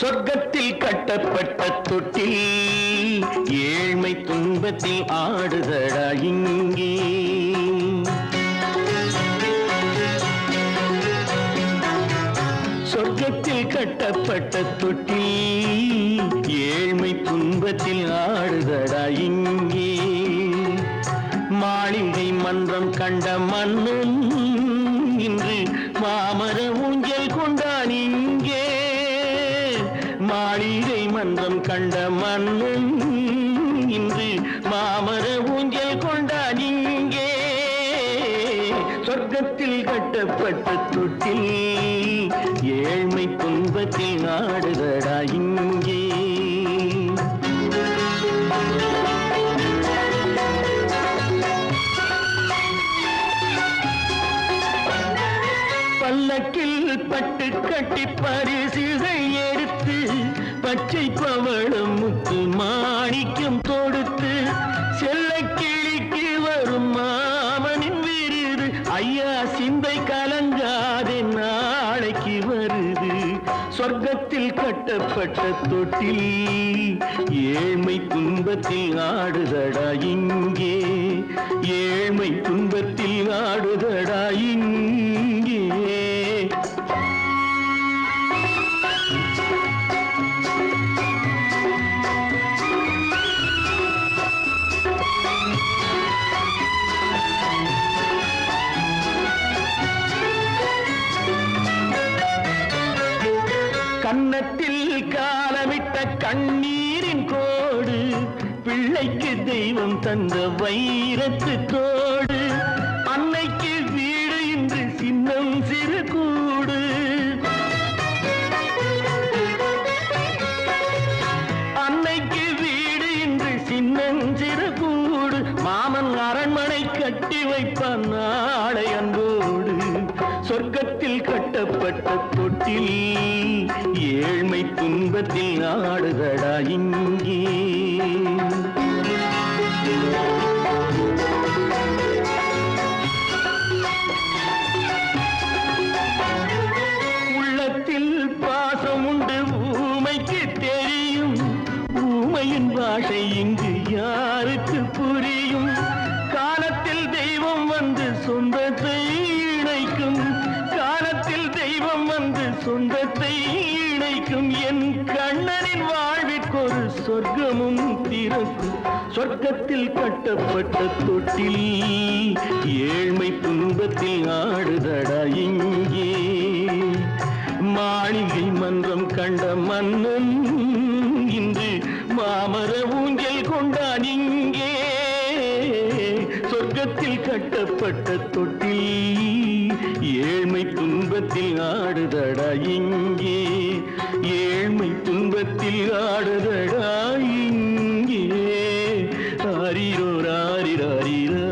சொர்க்கத்தில் கட்டப்பட்ட தொட்டில் ஏழ்மை துன்பத்தில் ஆடுதடா இங்கே. சொர்க்கத்தில் கட்டப்பட்ட தொட்டில் ஏழ்மை துன்பத்தில் ஆடுதடா இங்கே. மாளிகை மன்றம் கண்ட மன்னன் இன்று மாமர ஊஞ்சல் கொண்டான் இங்கே. மாளிகை மன்றம் கண்ட மன்னன் இன்று மாமர ஊஞ்சல் கொண்டான் இங்கே. சொர்க்கத்தில் கட்டப்பட்ட தொட்டில் ஏழ்மை துன்பத்தில் ஆடுதடா இங்கே. பல்லக்கில் பட்டு கட்டி பரிசுகள் எடுத்து பச்சை பவளம் முத்து மாணிக்கம் தொடுத்து செல்ல கிளிக்கு வரும் மாமனின் விருது. ஐயா சிந்தை கலங்காதே நாளைக்கு வருது. சொர்க்கத்தில் கட்டப்பட்ட தொட்டில் ஏழ்மை துன்பத்தில் ஆடுதடா இங்கே. ஏழ்மை துன்பத்தில் ஆடுதடா இங்கே. கன்னத்தில் காலமிட்ட கண்ணீரின் கோடு பிள்ளைக்கு தெய்வம் தந்த வைரத்து தோடு. அன்னைக்கு வீடு இன்று சின்னம் சிறு கூடு. அன்னைக்கு வீடு இன்று சின்னம் சிறு கூடு. மாமன் அரண்மனை கட்டி வைப்பான் நாளை அன்போடு. சொர்க்கத்தில் கட்டப்பட்ட தொட்டில் ஏழ்மை துன்பத்தில் ஆடுதடா இங்கே. உள்ளத்தில் பாசம் உண்டு ஊமைக்கு தெரியும். ஊமையின் பாஷை இங்கு யாருக்கு புரியும்? காலத்தில் தெய்வம் வந்து சொந்தத்தை இணைக்கும். காலத்தில் தெய்வம் வந்து சொந்தத்தை இணைக்கும். என் கண்ணனின் வாழ்விற்கொரு சொர்க்கமும் திறக்கும். சொர்க்கத்தில் கட்டப்பட்ட தொட்டில் ஏழ்மை துன்பத்தில் ஆடுதடா இங்கே. மாளிகை மன்றம் கண்ட மன்னன் இன்று மாமர ஊஞ்சல் கொண்டான் இங்கே. சொர்க்கத்தில் கட்டப்பட்ட தொட்டில் ஏழ்மை துன்பத்தில் ஆடுதடா இங்கே. ஏழ்மை துன்பத்தில் ஆடுதடா இங்கே. ஆரிரோ ராரிராரிரோ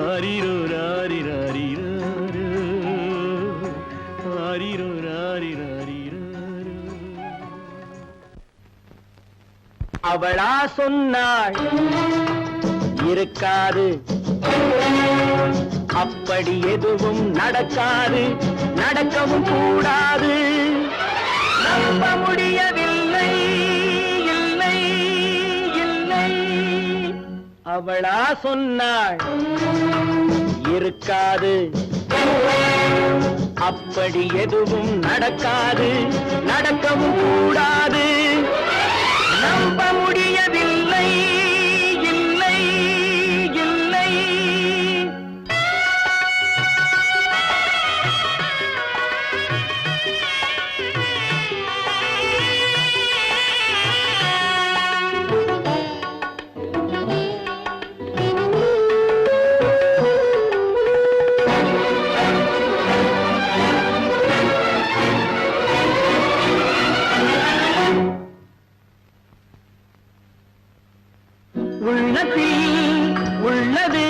ஆரிரோ ராரிராரிரோ ஆரிரோ ராரிராரிரோ. அவளா சொன்னாள் இருக்காது, அப்படி எதுவும் நடக்காது, நடக்கவும் கூடாது. நம்ப முடியவில்லை, இல்லை இல்லை. அவளா சொன்னாள் இருக்காது, அப்படி எதுவும் நடக்காது, நடக்கவும் கூடாது. நம்ப முடியவில்லை, இல்லை இல்லை. உள்ளது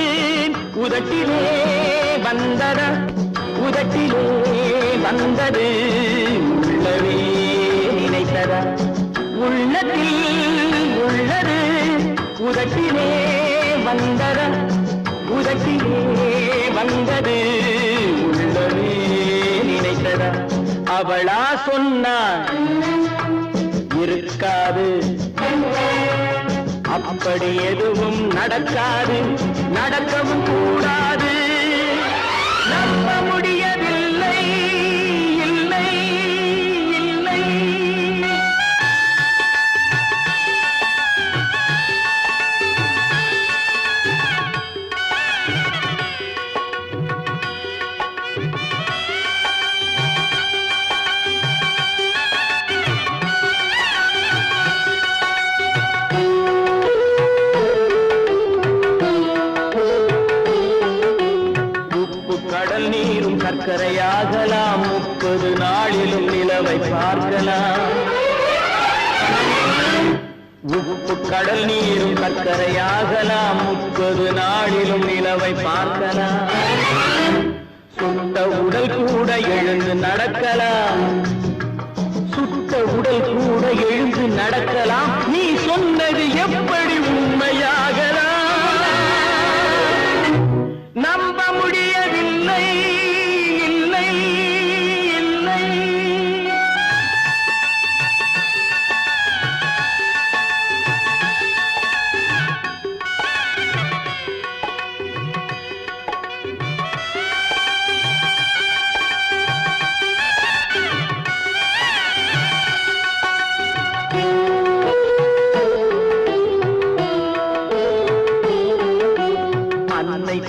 உதட்டிலே வந்தத, உதட்டிலே வந்தது உள்ளவே நினைத்தத. உள்ளத்தில் உள்ளது உதட்டிலே வந்தத, உதட்டிலே வந்தது உள்ளவே நினைத்தத. அவளா சொன்னாள் இருக்காது, அப்படி எதுவும் நடக்காது, நடக்கவும் கூடாது. நம்ப முடியவில்லை, இல்லை இல்லை. சர்க்கரையாகலாம், 30 நாளிலும் நிலவை பார்க்கலாம். உப்பு கடல் நீரும் சர்க்கரையாகலாம், 30 நாளிலும் நிலவை பார்க்கலாம். சுட்ட உடல் கூட எழுந்து நடக்கலாம், சுட்ட உடல் கூட எழுந்து நடக்கலாம். நீ சொன்னது எப்படி உண்மையாகலாம்? நம்ப முடியவில்லை.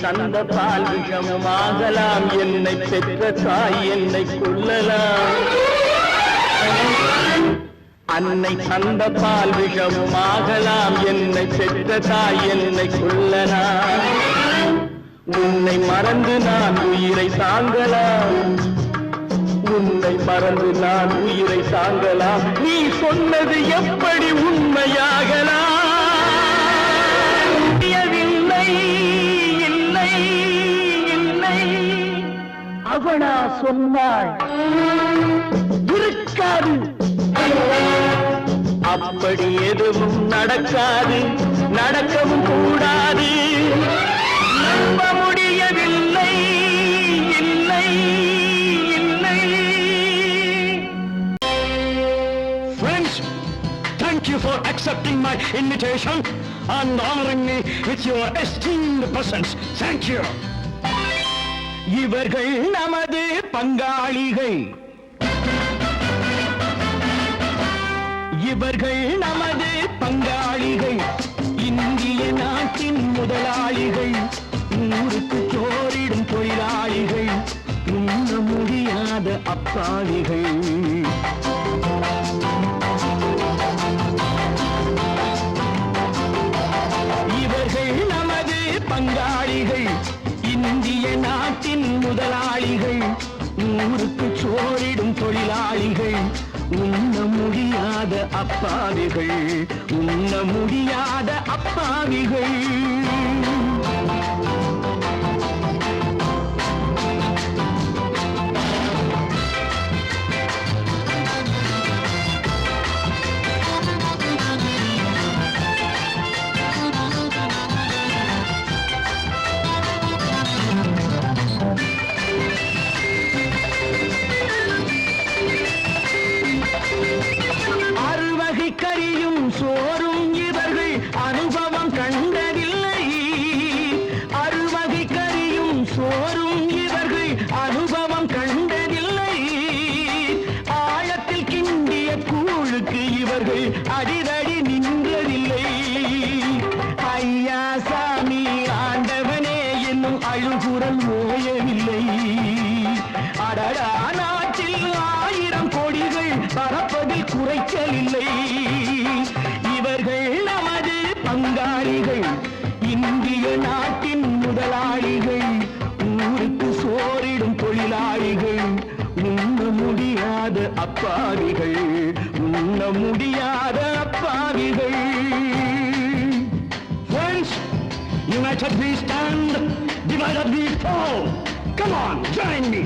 தந்த பால் விஷமுமாகலாம், என்னை பெற்ற தாய் என்னை கொல்லலாம். அன்னை தந்த பால் விஷமுமாகலாம், என்னை பெற்ற தாய் என்னை கொல்லலாம். உன்னை மறந்து நான் உயிரை தாங்கலாம், உன்னை மறந்து நான் உயிரை தாங்கலாம். நீ சொன்னது எப்படி உண்மையாகலாம்? அவளா சொன்னாள் இருக்காது, அப்படி எதுவும் நடக்காது, நடக்கவும் கூடாது. நம்ப முடியவில்லை, இல்லை இல்லை. Friends, thank you for accepting my invitation and honoring me with your esteemed presence. Thank you. இவர்கள் நமது பங்காளிகள், இவர்கள் நமது பங்காளிகள், இந்திய நாட்டின் முதலாளிகள், ஊருக்கு சோறிடும் தொழிலாளிகள், உண்ண முடியாத அப்பாவிகள். இவர்கள் நமது பங்காளிகள், இந்திய நாட்டின் முதலாளிகள், ஊருக்கு சோறிடும் தொழிலாளிகள், உண்ண முடியாத அப்பாவிகள், உண்ண முடியாத அப்பாவிகள். கறியும் சோறும் இவர்கள் அனுபவம் கண்டதில்லை, அறுவகை கறியும் சோறும் இவர்கள் அனுபவம் கண்டதில்லை. ஆழத்தில் கிண்டிய கூழுக்கு இவர்கள் அடிதடி நின்றதில்லை. ஐயா சாமி ஆண்டவனே என்னும் அழுகுரல் ஓயவில்லை. அடடா நாட்டில் 1000 கோடிகள் பறப்பதில் குறைச்சலில்லை. இவர்கள் நமது பங்காளிகள், இந்திய நாட்டின் முதலாளிகள், ஊருக்கு சோறிடும் தொழிலாளிகள், உண்ண முடியாத அப்பாவிகள், உண்ண முடியாத அப்பாவிகள். Friends, united we stand, divided we fall. Come on, join me.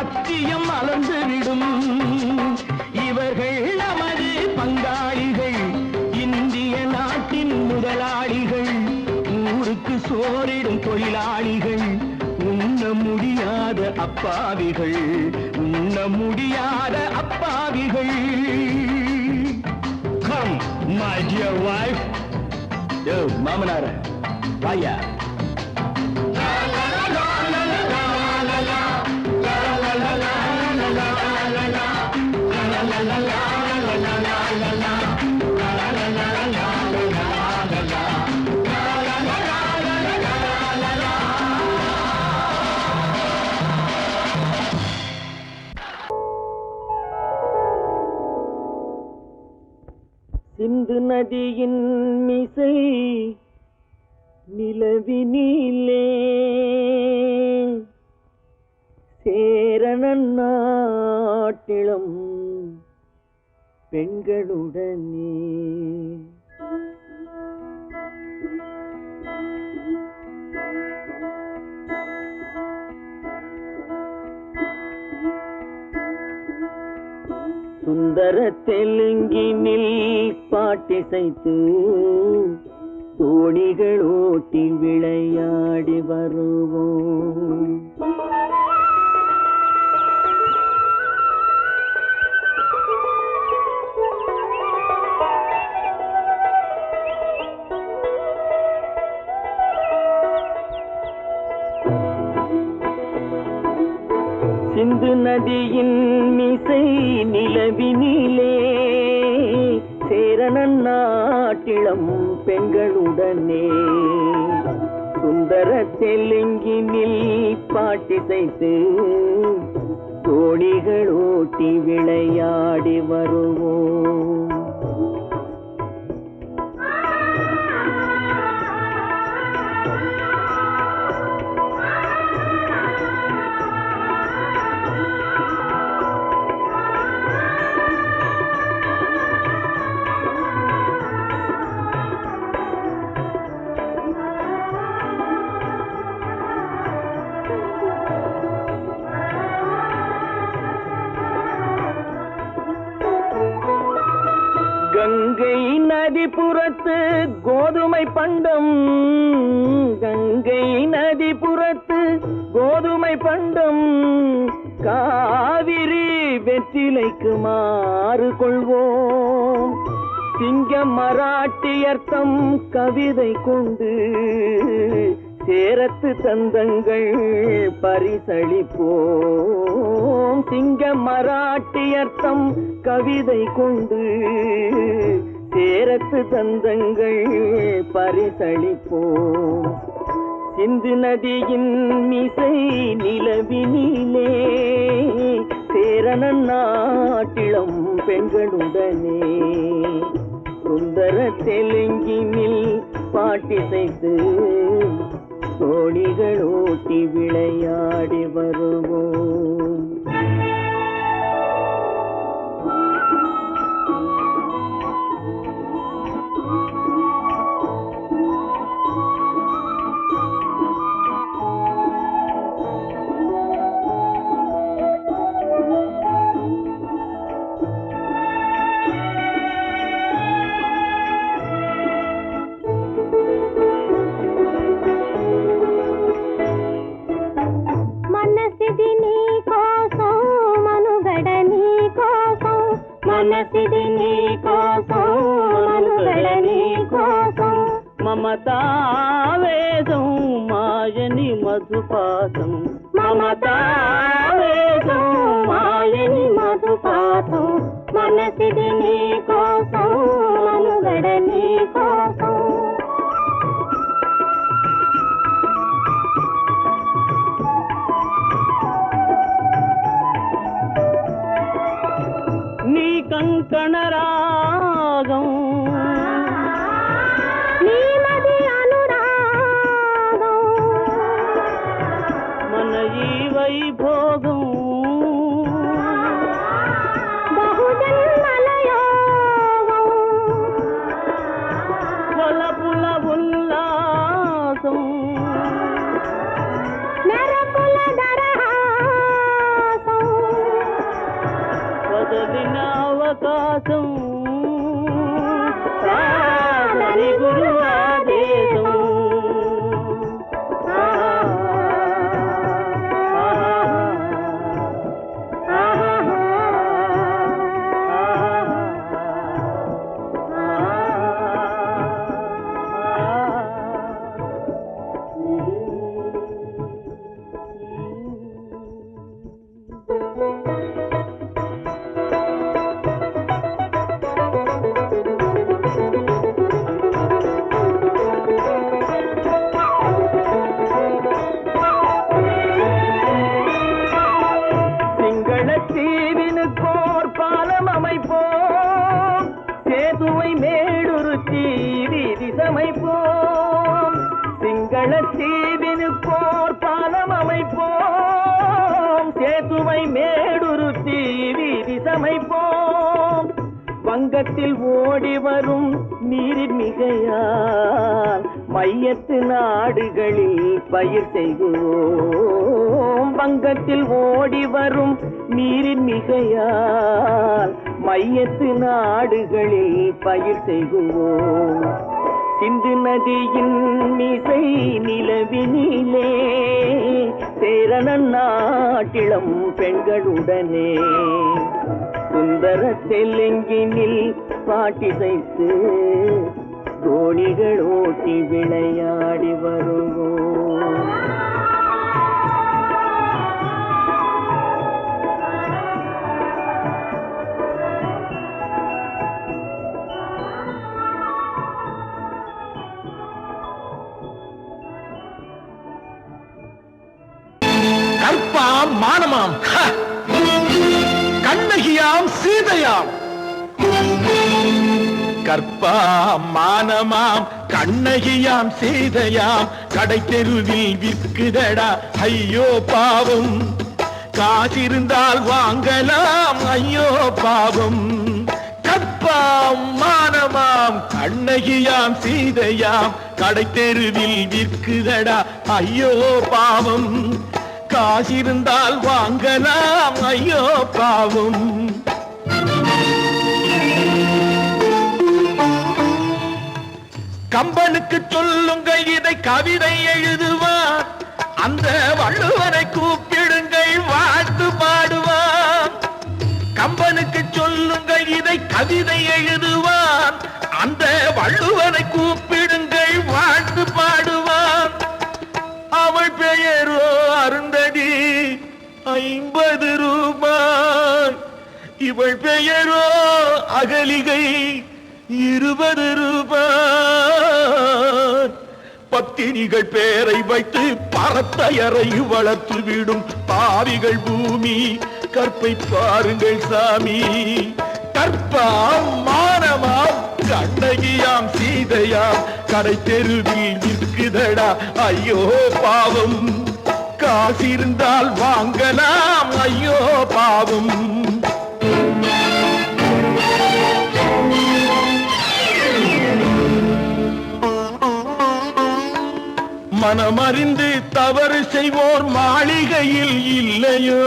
சத்தியம் மலர்ந்துவிடும். இவர்கள் நமது பங்காளிகள், இந்திய நாட்டின் முதலாளிகள், ஊருக்கு சோறிடும் தொழிலாளிகள், உண்ண முடியாத அப்பாவிகள், உண்ண முடியாத அப்பாவிகள். Come, my dear wife. மாமனார வாயா. சிந்து நதியின் மிசை நிலவினிலே சேரணன் நாட்டிளம் பெண்களுடனே சுந்தர தெலுங்கினில் பாட்டிசைத்து தோணிகள் ஓட்டி விளையாடி வருவோம். சிந்து நதியின் மிசை நிலவினிலே சேரணன் நாட்டிளம் பெண்களுடனே சுந்தர தெலுங்கினில் பாட்டிசைத்து தோணிகள் ஓட்டி விளையாடி வருவோம். கங்கை நதிபுறத்து கோதுமை பண்டம், கங்கை நதிபுறத்து கோதுமை பண்டம், காவிரி வெற்றிலைக்கு மாறு கொள்வோம். சிங்கம் மராட்டியர்த்தம் கவிதை கொண்டு சேரத்து தந்தங்கள் பரிசளிப்போம். சிங்கம் மராட்டியர்த்தம் கவிதை கொண்டு சேரத்து தந்தங்கள் பரிசளிப்போம். சிந்து நதியின் மிசை நிலவினிலே சேரணன் நாட்டிளம் பெண்களுடனே சுந்தர தெலுங்கினில் பாட்டிசைத்து தோணிகள் ஓட்டி விளையாடி வருவோம். మనసిది నీ కోసం మనుగడ నీ కోసం మమతావేదం మాయని మధుపాసం మమతావేదం మాయని మధుపాసం మనసిది నీ కోసం మనుగడ నీ కోసం నీ కంకణ రాగం నీ మది అనురాగం మన ఈ వైభోగం బహుజన్మల యోగం వలపుల ఉల్లాసం మెరపుల దరహాసం பாசம் சாதனை குரு ஆதேசம் சிங்களத்தீவினுக்கோர் பாலம் அமைப்போம் சேதுவை மேடுருத்தி வீதி சமைப்போம் வங்கத்தில் ஓடி வரும் நீரின் மிகையால் மையத்து நாடுகளில் பயிர் செய்வோம் வங்கத்தில் ஓடி வரும் நீரின் மிகையால் மையத்து நாடுகளில் பயிர் செய்வோம் சிந்து நதியின் மிசை நிலவினிலே சேரணன் நாட்டிளம் பெண்களுடனே சுந்தர தெலுங்கினில் பாட்டிசைத்து தோணிகள் ஓட்டி விளையாடி வருவோம் கற்பாம் மானமாம் கண்ணகியாம் சீதையாம் கற்பாம் மானமாம் கண்ணகியாம் சீதையாம் கடை தெருவில் விற்குதடா ஐயோ பாவம் காசிருந்தால் வாங்கலாம் ஐயோ பாவம் கற்பாம் மானமாம் கண்ணகியாம் சீதையாம் கடை தெருவில் விற்குதடா ஐயோ பாவம் காசிருந்தால் வாங்கலாம் ஐயோ பாவம் கம்பனுக்கு சொல்லுங்கள் இதை கவிதை எழுதுவான் அந்த வள்ளுவரை கூப்பிடுங்கள் வாழ்த்து பாடுவான் கம்பனுக்கு சொல்லுங்கள் இதை கவிதை எழுதுவான் அந்த வள்ளுவரை கூப்பிடுங்கள் வாழ்த்து பாடுவான் அவள் பெயரோ அருந்ததி 50 ரூபாய் இவள் பெயரோ அகலிகை 20 ரூபாய் பத்தினிகள் பேரை வைத்து பரத்தையரை வளர்த்து விடும் பாவிகள் பூமி கற்பை பாருங்கள் சாமி கற்பாம் மானமாம் கண்ணகியாம் சீதையாம் கடை தெருவில் விற்குதடா ஐயோ பாவம் காசிருந்தால் வாங்கலாம் ஐயோ பாவம் மனமறிந்து தவறு செய்வோர் மாளிகையில் இல்லையோ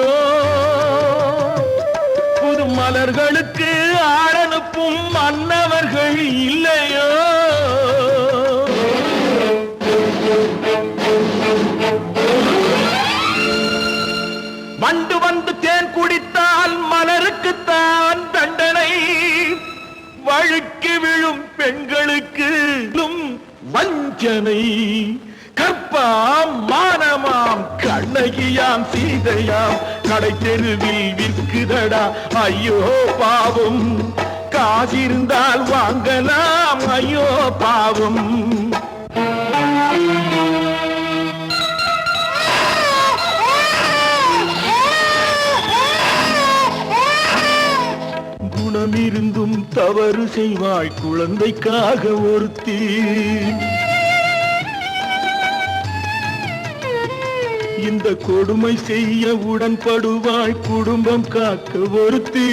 புது மலர்களுக்கு ஆளனுப்பும் மன்னவர்கள் இல்லையோ வண்டு வந்து தேன் குடித்தால் மலருக்குத்தான் தண்டனை வழுக்கி விழும் பெண்களுக்கு வஞ்சனை கற்பாம் மானமாம் கண்ணகியாம் சீதையாம் கடை தெருவில் விற்குதடா ஐயோ பாவம் காசிருந்தால் வாங்கலாம் ஐயோ பாவம் குணமிருந்தும் தவறு செய்வாள் குழந்தைக்காக ஒருத்தி இந்த கொடுமை செய்ய உடன்படுவாள் குடும்பம் காக்க ஒருத்தி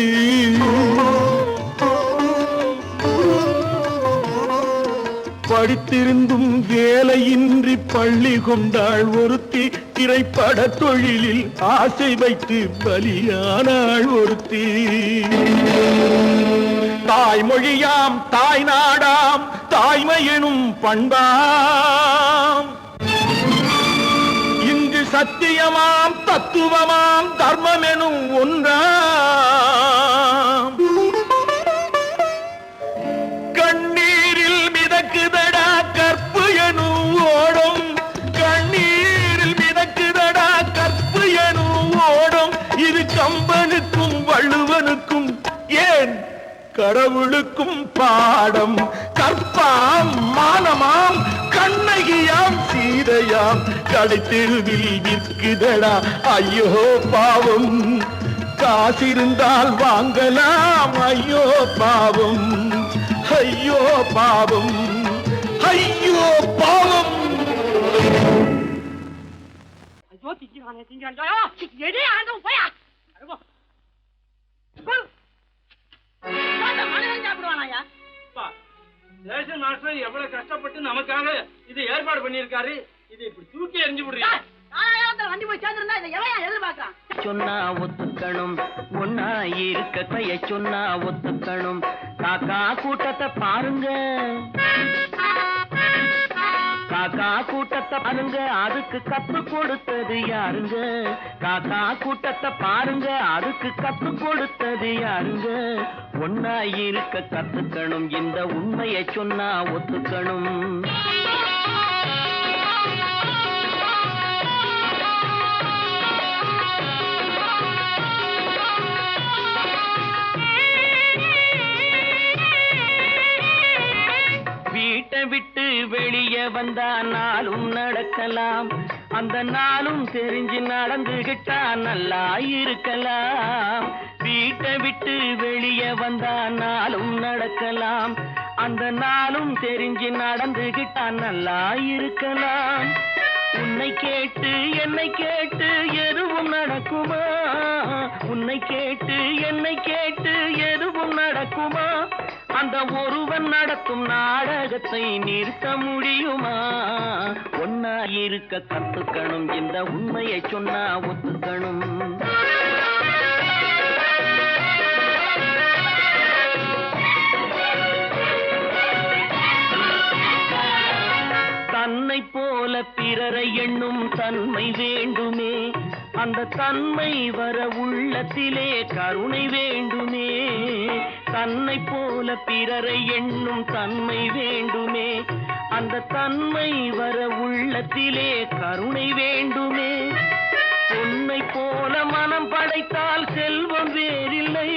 படித்திருந்தும் வேலையின்றி பள்ளி கொண்டாள் ஒருத்தி, திரைப்பட தொழிலில் ஆசை வைத்து பலியானாள் ஒருத்தி. தாய்மொழியாம் தாய் நாடாம் தாய்மையெனும் பண்பாம், இங்கு சத்தியமாம் தத்துவமாம் தர்மமெனும் ஒன்றாம். கண்ணீரில் மிதக்குதடா கற்பு எனும் ஓடும், கண்ணீரில் மிதக்குதடா கற்பு எனும் ஓடும். இது கம்பனுக்கும் வள்ளுவனுக்கும் ஏன் கடவுளுக்கும் பாடம். கற்பாம் மானமாம் கண்ணகியாம் சீதையாம் கடைத்தெருவில் விற்குதடா ஐயோ பாவம். காசிருந்தால் வாங்கலாம் ஐயோ பாவம், ஐயோ பாவம், ஐயோ பாவம். ஐயோ திங்கிறானே திங்கிறான். எடு ஆண்டவன் போயா. மனிதன் சாப்பிடுவானாயா? ரேஷன் மாஸ்டர் எவ்வளவு கஷ்டப்பட்டு நமக்காக இது ஏற்பாடு பண்ணிருக்காரு. இதை இப்படி தூக்கி எறிஞ்சு விடுறீங்க. வண்டி போய் சேர்ந்திருந்தா இதை எவையா எதிர்பார்க்கறான்? சொன்னா ஒத்துக்கணும், ஒன்னா இருக்க கைய சொன்னா ஒத்துக்கணும். காக்கா கூட்டத்தை பாருங்க, காக்கா கூட்டத்தை பாருங்க, அதுக்கு கத்து கொடுத்தது யாருங்க? காக்கா கூட்டத்தை பாருங்க, அதுக்கு கத்து கொடுத்தது யாருங்க? ஒன்னா இருக்க கத்துக்கணும், இந்த உண்மையை சொன்னா ஒத்துக்கணும். வீட்டை விட்டு வெளியே வந்தா நாளும் நடக்கலாம், அந்த நாளும் தெரிஞ்சு நடந்துகிட்டா நல்லா இருக்கலாம். வீட்டை விட்டு வெளியே வந்தா நாளும் நடக்கலாம், அந்த நாளும் தெரிஞ்சு நடந்துகிட்டா நல்லா இருக்கலாம். உன்னை கேட்டு என்னை கேட்டு எதுவும் நடக்குமா? உன்னை கேட்டு என்னை கேட்டு எதுவும் நடக்குமா? அந்த ஒருவன் நடத்தும் நாடகத்தை நிறுத்த முடியுமா? ஒன்னா இருக்க கத்துக்கணும், இந்த உண்மையை சொன்னா ஒத்துக்கணும். தன்னை போல பிறரை எண்ணும் தன்மை வேண்டுமே, அந்த தன்மை வர உள்ளத்திலே கருணை வேண்டுமே. தன்னை போல பிறரை எண்ணும் தன்மை வேண்டுமே, அந்த தன்மை வர உள்ளத்திலே கருணை வேண்டுமே. பொன்னை போல மனம் படைத்தால் செல்வம் வேறில்லை,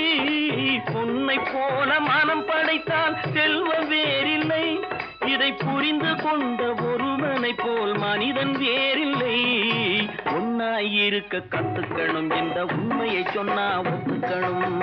பொன்னை போல மனம் படைத்தால் செல்வம் வேறில்லை. இதை புரிந்து கொண்ட ஒருவனை போல் மனிதன் வேறில்லை. ஒன்னாயிருக்க கத்துக்கணும், இந்த உண்மையை சொன்னா ஒத்துக்கணும்.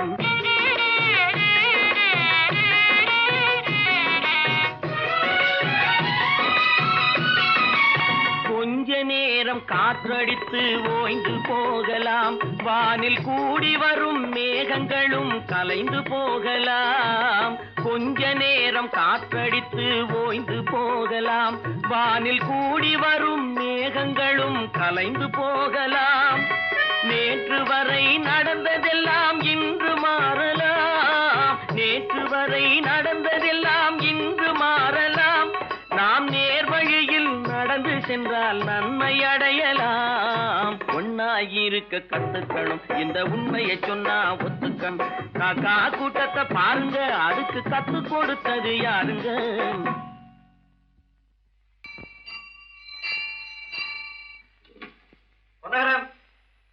கொஞ்ச நேரம் காற்றடித்து ஓய்ந்து போகலாம், வானில் கூடி வரும் மேகங்களும் கலைந்து போகலாம். கொஞ்ச நேரம் காற்றடித்து ஓய்ந்து போகலாம், வானில் கூடி வரும் மேகங்களும் கலைந்து போகலாம். நேற்று வரை நடந்ததெல்லாம் இன்று மாறலாம், நேற்று வரை நடந்ததெல்லாம் இன்று மாறலாம். நாம் நேர்வழியில் நடந்து சென்றால் நன்மை அடையலாம். ஒன்னாயிருக்க கத்துக்கணும், இந்த உண்மையை சொன்னா ஒத்துக்கணும். காக்கா கூட்டத்தை பாருங்க, அதுக்கு கத்து கொடுத்தது யாருங்க? பொன்னகரம்,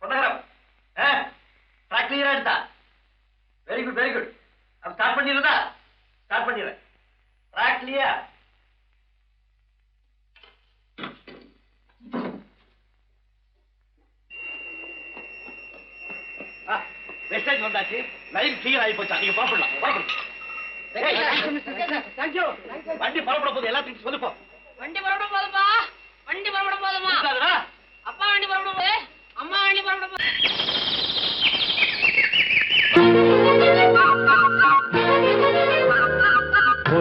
பொன்னகரம், ட்ராக் கிளியரா எடுத்தா? Very good, very good. அப்ப ஸ்டார்ட் பண்ணிடுறதா? ஸ்டார்ட் பண்ணிடுறேன். Track clear. மெசேஜ் வந்தாச்சு, லைன் கிளியர் ஆகி போச்சா? நீங்க புறப்படலாம். வண்டி புறப்பட போது எல்லாத்தையும் சொல்லுப்போம். வண்டி புறப்பட போதுப்பா, வண்டி புறப்பட போதுமா? அப்பா வண்டி புறப்பட போது, அம்மா வண்டி புறப்பட போது.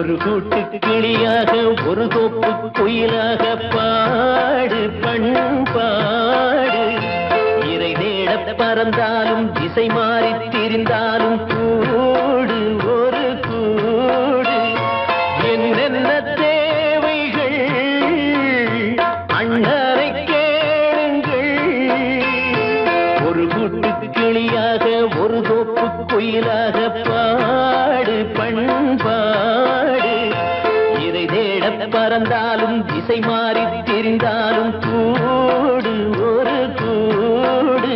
ஒரு கூட்டு கிளியாக ஒரு தோப்பு குயிலாக பாடு பண்பாடு இறை தேட பறந்தாலும் திசை மாறி திரிந்தாலும் கூடு ஒரு கூடு என்னென்ன தேவைகள் அண்ணரை கேளுங்கள் ஒரு கூட்டு கிளியாக ஒரு தோப்பு குயிலாக பாடு பண்பாடு இதை தேட பறந்தாலும் திசை மாறி திரிந்தாலும் கூடு ஒரு கூடு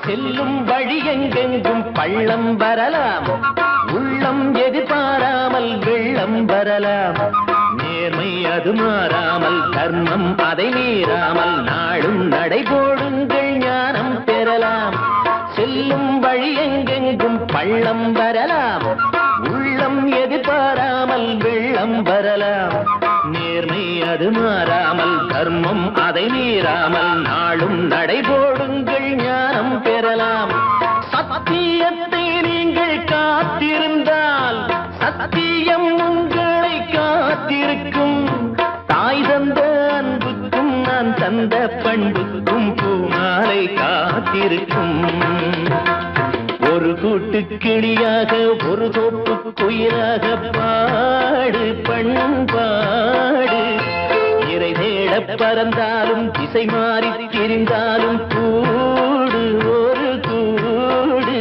செல்லும் வழி எங்கெங்கும் பள்ளம் வரலாம் உள்ளம் எதிர்பாராமல் வெள்ளம் வரலாம் நேர்மை அது மாறாமல் தர்மம் அதை மீறாமல் நாடும் நடைபோடுங்கள் ஞானம் பெறலாம் செல்லும் வழி எங்கெங்கும் பள்ளம் வரலாம் உள்ளம் எதிர்பாராமல் வெள்ளம் வரலாம் நேர்மை அது மாறாமல் தர்மம் அதை மீறாமல் நாளும் நடைபோடுங்கள் ஞானம் பெறலாம் சத்தியத்தை நீங்கள் காத்திருந்தால் சத்தியம் உங்களை காத்திருக்கும் தாய் தந்த அன்புக்கும் நான் தந்த பண்புக்கும் பூமாலை காத்திருக்கும் ஒரு கூட்டு கிளியாக ஒரு தோப்பு குயிலாக பாடு பண்பாடு இறை தேட பறந்தாலும் திசை மாறி திரிந்தாலும் கூடு ஒரு கூடு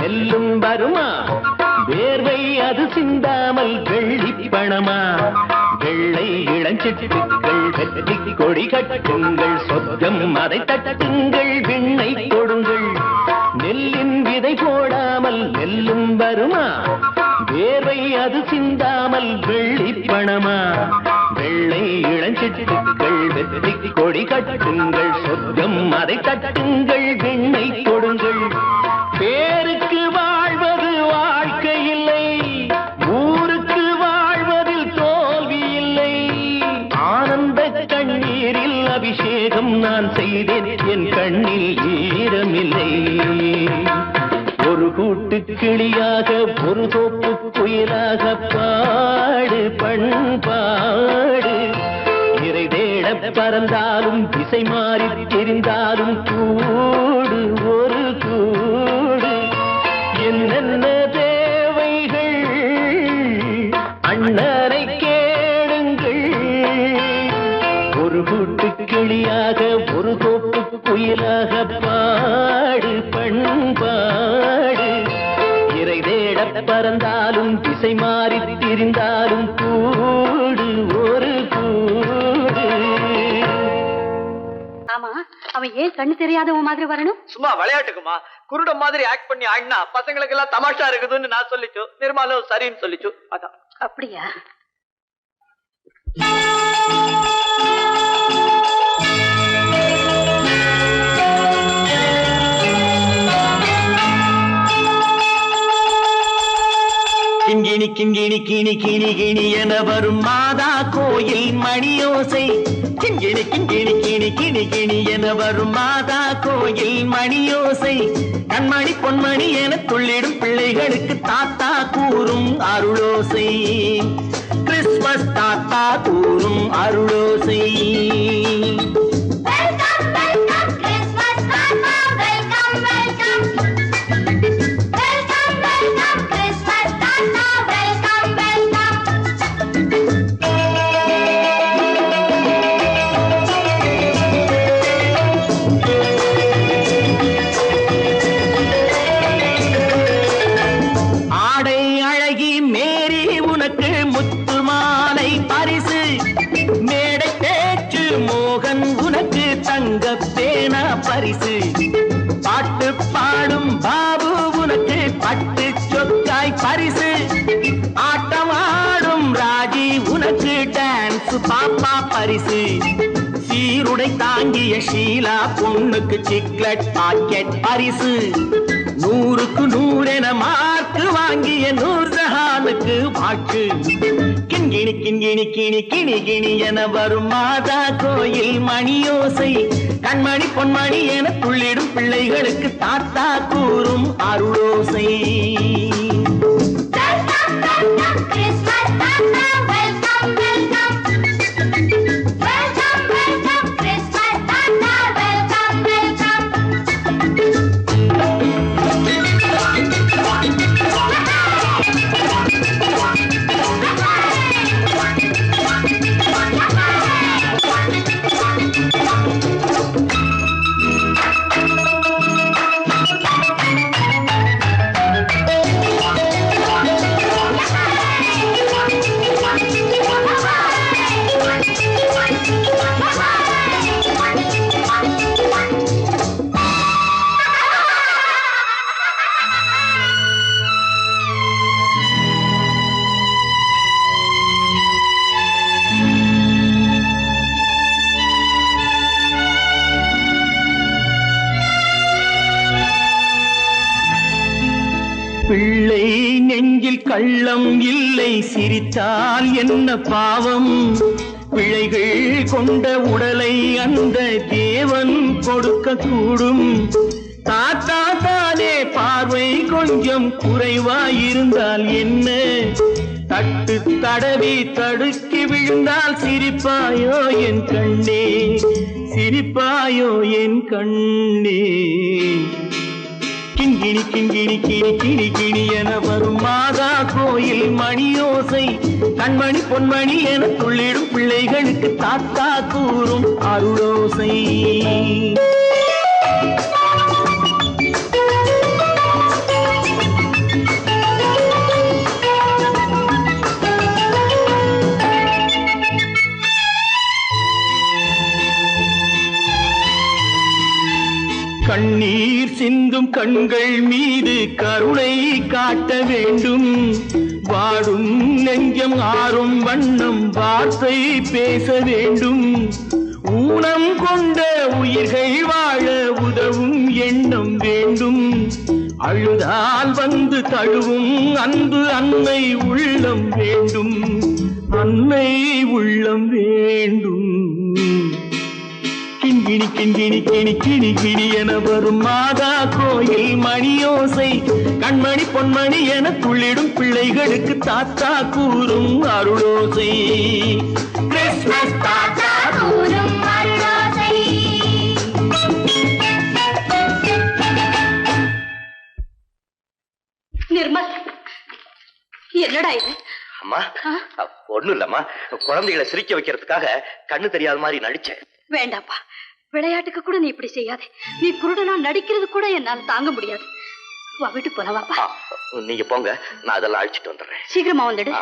நெல்லும் வருமா வேர்வை அது சிந்தாமல் வெள்ளி பணமா வெள்ளை இளஞ்சிட்டுக்கள் வெற்றி கொடி கட்டுங்கள் சொர்க்கம் அதை தட்டுங்கள் விண்ணை கொடுங்கள் நெல்லின் விதை போடாமல் நெல்லும் வருமா வேர்வை அது சிந்தாமல் வெள்ளி பணமா வெள்ளை இளஞ்சிட்டுக்கள் வெற்றி கொடி கட்டுங்கள் சொர்க்கம் அதை தட்டுங்கள் விண்ணை கொடுங்கள் பேருக்கு வாழ்வது வாழ்க்கை இல்லை ஊருக்கு வாழ்வதில் தோல்வி இல்லை ஆனந்த கண்ணீரில் அபிஷேகம் நான் செய்தேன் என் கண்ணில் ஈரமில்லை ஒரு கூட்டு கிளியாக ஒரு தோப்பு குயிலாக பாடு பண்பாடு இறை தேட பறந்தாலும் திசை மாறி தெரிந்தாலும் கூடு ஒரு கூடு என்னென்ன தேவைகள் அண்ணரை கேளுங்கள் ஒரு கூட்டு கிளியாக ஒரு தோப்பு குயிலாக பாடு பண்பாடு இறை தேட பறந்தாலும் திசை மாறி திரிந்தாலும் கூடு ஒரு கூடு. ஆமா அவன் ஏன் கண்ணு தெரியாதவன் மாதிரி வரணும்? சும்மா விளையாட்டுக்குமா குருட மாதிரி ஆக்ட் பண்ணி ஆடினா பசங்களுக்கு எல்லாம் தமாஷா இருக்குதுன்னு நான் சொல்லிச்சு, நிர்மலும் சரின்னு சொல்லிச்சு. அதான். அப்படியா? கிண்கிணி கிண்கிணி கிணி கிணி கிணி என வரும் மாதா கோயில் மணியோசை. கிண்கிணி கிண்கிணி கிணி கிணி கிணி என வரும் மாதா கோயில் மணியோசை. கண்மணி பொன்மணி என துள்ளிடும் பிள்ளைகளுக்கு தாத்தா கூறும் அருளோசை. கிறிஸ்துமஸ் தாத்தா கூறும் அருளோசை. வாங்கிய ஷீலா பொண்ணுக்கு சிக்லெட் பாக்கெட் பரிசு 100க்கு 100 என மார்க்கு வாங்கிய நூர்ஜஹானுக்கு வாக்கு கிண்கிணி கிண்கிணி கிணி கிணி கிணி என வரும் மாதா கோயில் மணியோசை கண்மணி பொன்மணி என துள்ளிடும் பிள்ளைகளுக்கு தாத்தா கூறும் அருளோசை பிள்ளை நெஞ்சில் கள்ளம் இல்லை சிரித்தால் என்ன பாவம் பிழைகள் கொண்ட உடலை அந்த தேவன் கொடுக்க கூடும் தாத்தா தானே பார்வை கொஞ்சம் குறைவாயிருந்தால் என்ன தட்டு தடவி தடுக்கி விழுந்தால் சிரிப்பாயோ என் கண்ணே சிரிப்பாயோ என் கண்ணே கிண்கிணி கிண்கிணி கிணி கிணி கிணி என வரும் மாதா கோயில் மணியோசை கண்மணி பொன்மணி என துள்ளிடும் பிள்ளைகளுக்கு தாத்தா கூறும் அருளோசை கண்ணீர் சிந்தும் கண்கள் மீது கருணை காட்ட வேண்டும் வாடும் நெஞ்சம் ஆறும் வண்ணம் வார்த்தை பேச வேண்டும் ஊனம் கொண்ட உயிர்கள் வாழ உதவும் எண்ணம் வேண்டும் அழுதால் வந்து தழுவும் அன்பு அன்னை உள்ளம் வேண்டும் அன்னை உள்ளம் வேண்டும் கிண்கிணி கிண்கிணி கிணி கிணி கிணி என வரும் மாதா கோயில் மணியோசை கண்மணி பொன்மணி என துள்ளிடும் பிள்ளைகளுக்கு தாத்தா கூறும் அருளோசை கிறிஸ்மஸ் தாத்தா கூறும் அருளோசை நிர்மல் என்னடா இது அம்மா ஒண்ணும் இல்லம்மா குழந்தைகளை சிரிக்க வைக்கிறதுக்காக கண்ணு தெரியாத மாதிரி நடிச்சேன் வேண்டாப்பா விளையாட்டுக்கு கூட நீ இப்படி செய்யாதே நீ குருடனா நடிக்கிறது கூட என்னால தாங்க முடியாது வா வீட்டு போனவாப்பா நீங்க போங்க நான் அதெல்லாம் அழிச்சிட்டு வந்துடுறேன் சீக்கிரமா வந்துடு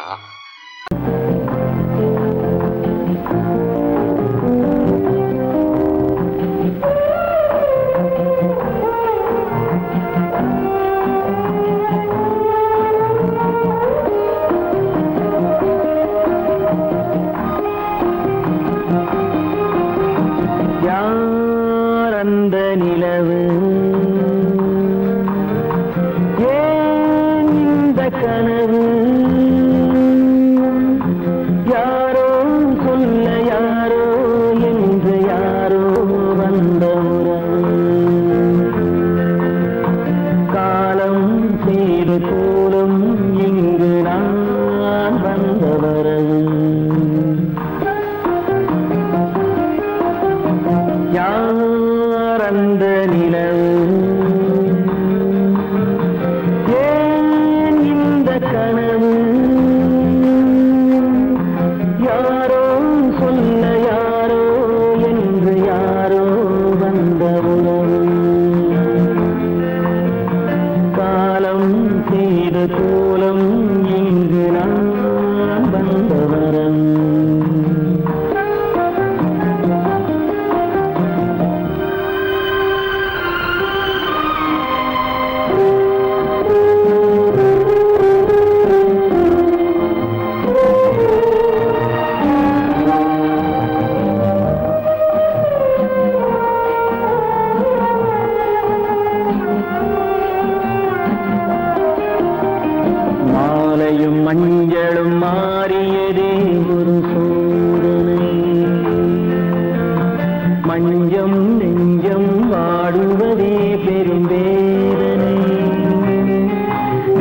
அந்த நிலவு ஏன் இந்த கனவு யாரிடம் மாறியதே ஒரு சோதனை மஞ்சம் நெஞ்சம் வாடுவதே பெரும் வேதனை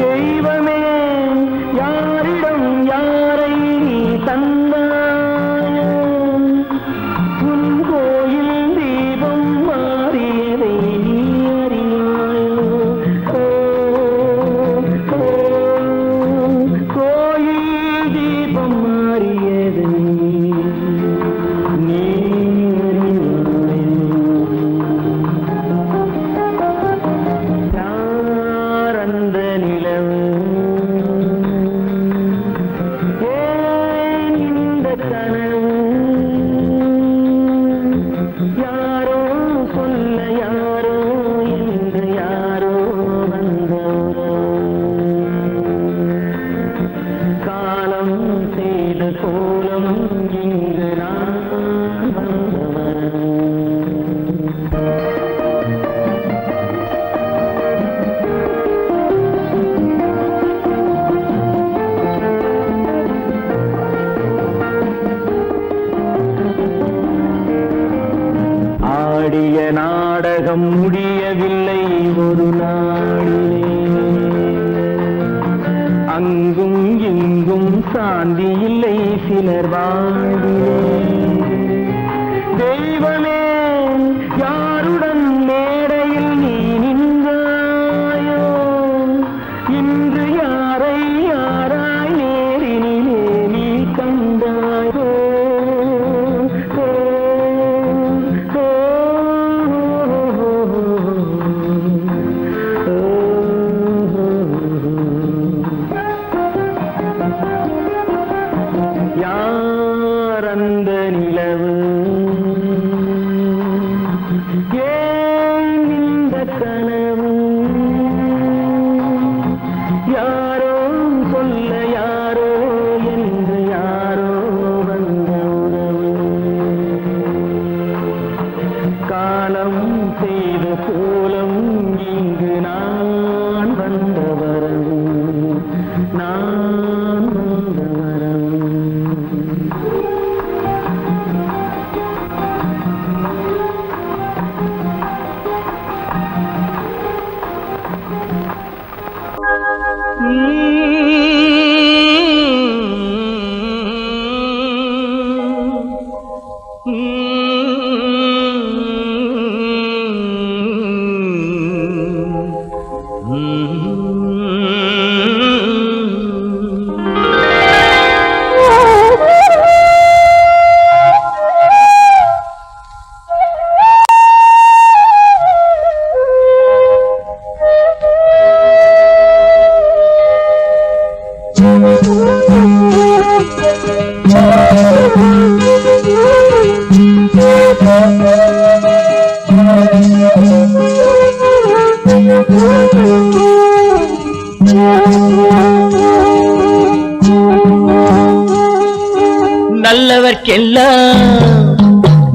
தெய்வமே யாரிடம் யாரை தந்தாயோ உன் கோயில் தீபம் மாறியதை நீ அறியாயோ கோயில் தீபம் மாறியதை நீ யாரந்த நிலவு ஏன் இந்த கனவு யாரோ சொல்ல யாரோ என்று யாரோ வந்த காலம் செய்த கோலம் இங்கு நான் வந்தவன் ஆடிய நாடகம் முடியவில்லை ஒரு நாளிலே அங்கும் இங்கும் சாந்தி இல்லை சிலர் வாழ்விலே தெய்வமே யாருடன் மேடையில் நீ நின்றாயோ இன்று யாரை யாராய் நேரினிலே நீ கண்டாயோ யாரந்த நிலவு ஏன் இந்த கனவு யாரோ சொல்ல யாரோ என்று யாரோ வந்த உறவு காலம் செய்த கோலம் இங்கு நான் வந்த வரவு நான் வந்த வரவு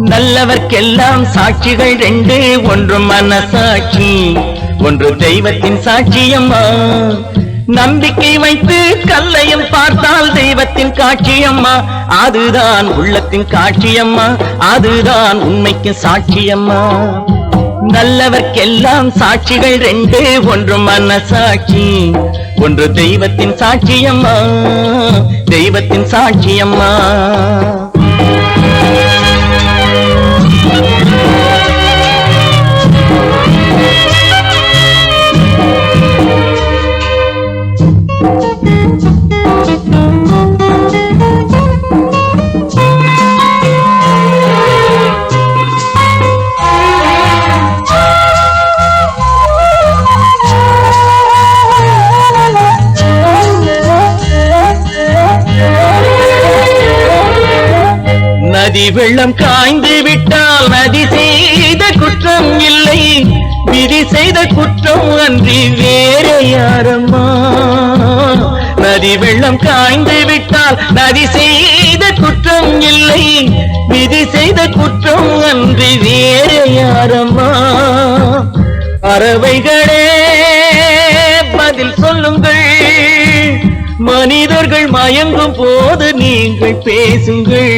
நல்லவர்க்கெல்லாம் சாட்சிகள் ரெண்டு ஒன்று மனசாட்சி ஒன்று தெய்வத்தின் சாட்சியம்மா நம்பிக்கை வைத்து கல்லையும் பார்த்தால் தெய்வத்தின் காட்சியம்மா அதுதான் உள்ளத்தின் காட்சியம்மா அதுதான் உண்மைக்கு சாட்சியம்மா நல்லவர்க்கெல்லாம் சாட்சிகள் ரெண்டு ஒன்று மனசாட்சி ஒன்று தெய்வத்தின் சாட்சியம்மா தெய்வத்தின் சாட்சியம்மா நதி வெள்ளம் காய்ந்து விட்டால் நதி செய்த குற்றம் இல்லை விதி செய்த குற்றம் அன்றி வேறு யாரம்மா நதி வெள்ளம் காய்ந்து விட்டால் நதி செய்த குற்றம் இல்லை விதி செய்த குற்றம் அன்றி வேறு யாரம்மா பறவைகளே பதில் சொல்லுங்கள் மனிதர்கள் மயங்கும் போது நீங்கள் பேசுங்கள்,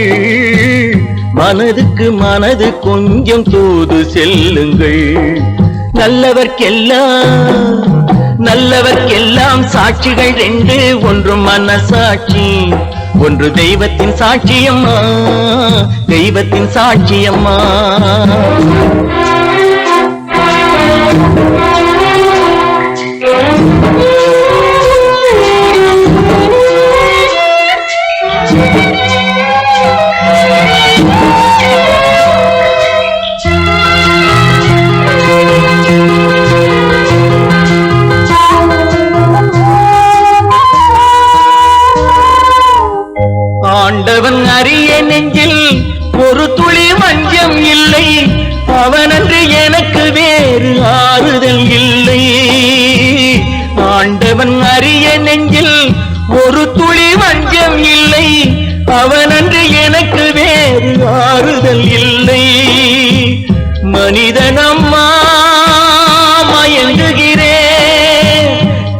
மனதுக்கு மனது கொஞ்சம் தூது செல்லுங்கள். நல்லவர்க்கெல்லாம் சாட்சிகள் ரெண்டு, ஒன்று மனசாட்சி, ஒன்று தெய்வத்தின் சாட்சியம்மா, தெய்வத்தின் சாட்சியம்மா. ஆண்டவன் அறிய நெஞ்சில் ஒரு துளி வஞ்சம் இல்லை, அவனன்று எனக்கு வேறு ஆறுதல் இல்லை. ஆண்டவன் அறிய நெஞ்சில் ஒரு துளி வஞ்சம் இல்லை, அவனன்று எனக்கு வேறு ஆறுதல் இல்லை. மனிதனம்மா மயங்குகிறேன்,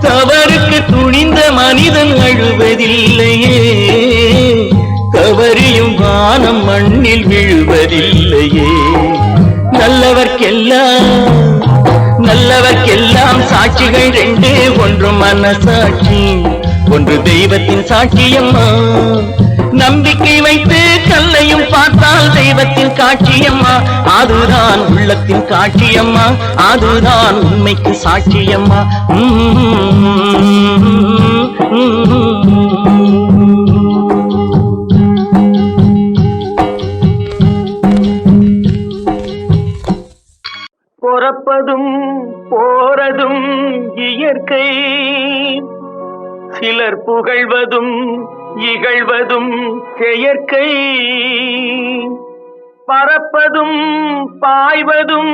தவறுக்கு துணிந்த மனிதன் அழுவதில்லையே, தவறியும் வானம் மண்ணில் விழுவதில்லையே. நல்லவர்க்கெல்லாம் சாட்சிகள் ரெண்டு, ஒன்று மனசாட்சி, ஒன்று தெய்வத்தின் சாட்சியம்மா. நம்பிக்கை வைத்து கல்லையும் பார்த்தால் தெய்வத்தின் காட்சியம்மா, அதுதான் உள்ளத்தின் காட்சியம்மா, அதுதான் உண்மைக்கு சாட்சியம்மா. பொறப்பதும் போறதும் இயற்கை, சிலர் புகழ்வதும் இகழ்வதும் செயற்கை. பறப்பதும் பாய்வதும்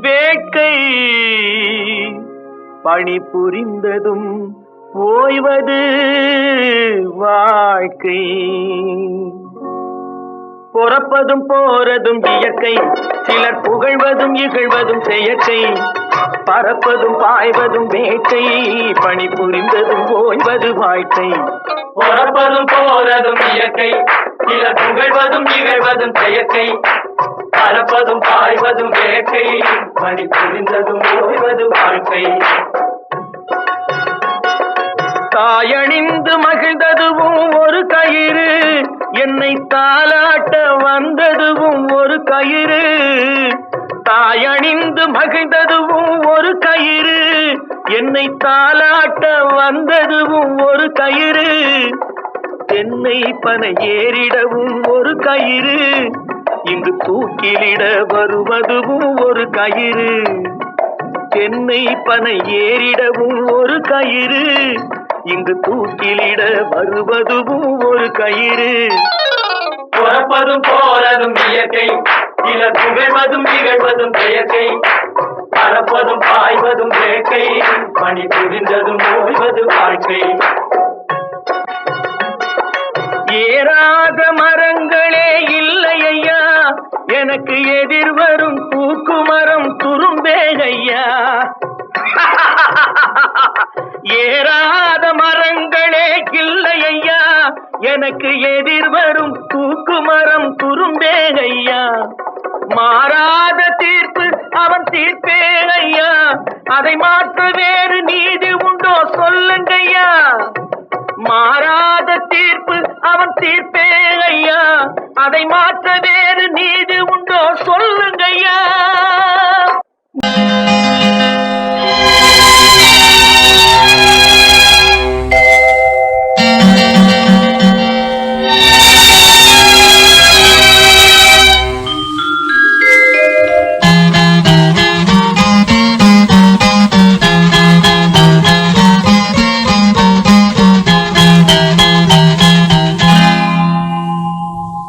வேட்கை, பணி புரிந்ததும் ஓய்வது வாழ்க்கை. பொறப்பதும் போறதும் இயற்கை, சிலர் புகழ்வதும் இகழ்வதும் செயற்கை. பறப்பதும் பாய்வதும் வேட்டை, பணி புரிந்ததும் ஓய்வது வாழ்க்கை. பொறப்பதும் போறதும் இயற்கை, சிலர் புகழ்வதும் இகழ்வதும் செயற்கை. பறப்பதும் பாய்வதும் வேட்டை, பணி புரிந்ததும் ஓய்வது வாழ்க்கை. தாயணிந்து மகிழ்ந்ததுவும் ஒரு கயிறு, என்னை தாலாட்ட வந்ததுவும் ஒரு கயிறு. தாயணிந்து மகிழ்ந்ததுவும் ஒரு கயிறு, என்னை தாலாட்ட வந்ததுவும் ஒரு கயிறு. தென்னை பனை ஏறிடவும் ஒரு கயிறு, இங்கு தூக்கிலிட வருவதுவும் ஒரு கயிறு. தென்னை பனை ஏறிடவும் ஒரு கயிறு, இங்கு தூக்கிலிட வருவதுவும் ஒரு கயிறு. பொறப்பதும் போறதும் இயற்கை, சிலர் புகழ்வதும் இகழ்வதும் செயற்கை. பறப்பதும் பாய்வதும் வேட்கை, பணி புரிந்ததும் ஓய்வது வாழ்க்கை. ஏறாத மரங்களே இல்லை ஐயா, எனக்கு எதிர்வரும் தூக்குமரம் துரும்பே ஐயா. ஏறாத மரங்களே இல்லை ஐயா, எனக்கு எதிர்வரும் தூக்குமரம் துரும்பே ஐயா. மாறாத தீர்ப்பு அவன் தீர்ப்பே ஐயா, அதை மாற்ற வேறு நீதி உண்டோ சொல்லுங்கய்யா. மாறாத தீர்ப்பு அவன் தீர்ப்பே ஐயா, அதை மாற்ற வேறு நீதி உண்டோ சொல்லுங்கய்யா.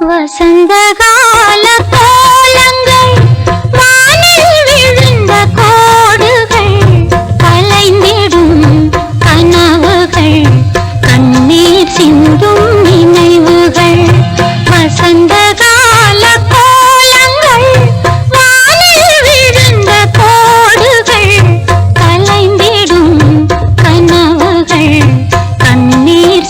வசந்தகால கோலங்கள், வானில் விழுந்த கோடுகள், கலைந்திடும் கனவுகள், கண்ணீர் சிந்தும் நினைவுகள். வசந்தகால கோலங்கள், வானில் விழுந்த கோடுகள், கலைந்திடும் கனவுகள், கண்ணீர்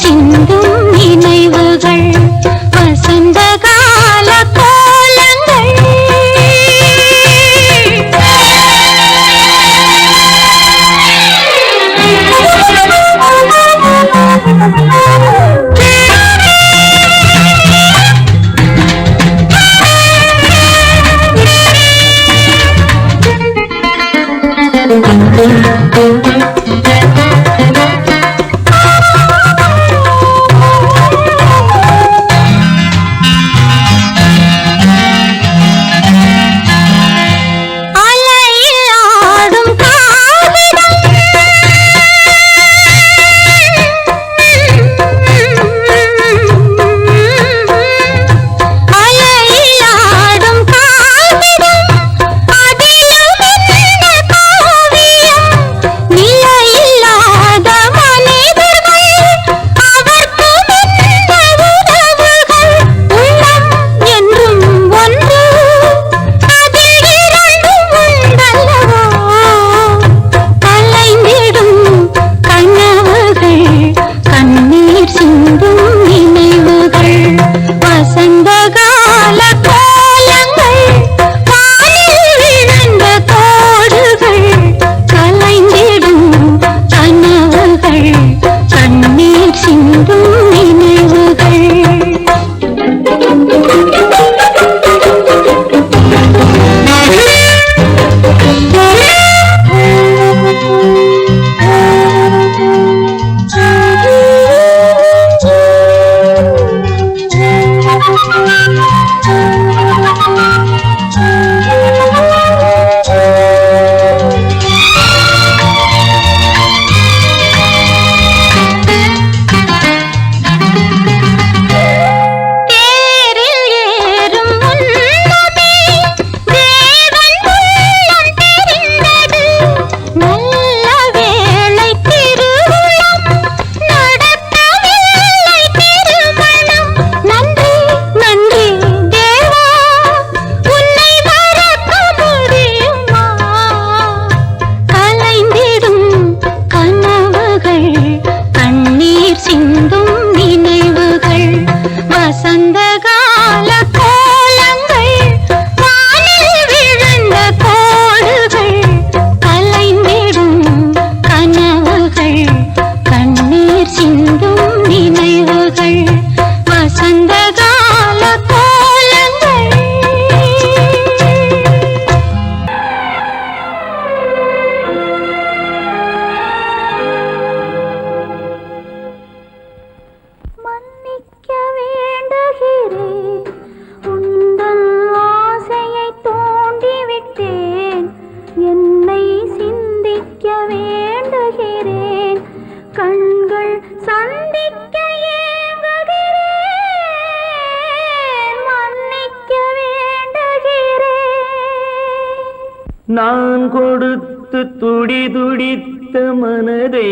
நான் கொடுத்து துடி துடித்த மனதை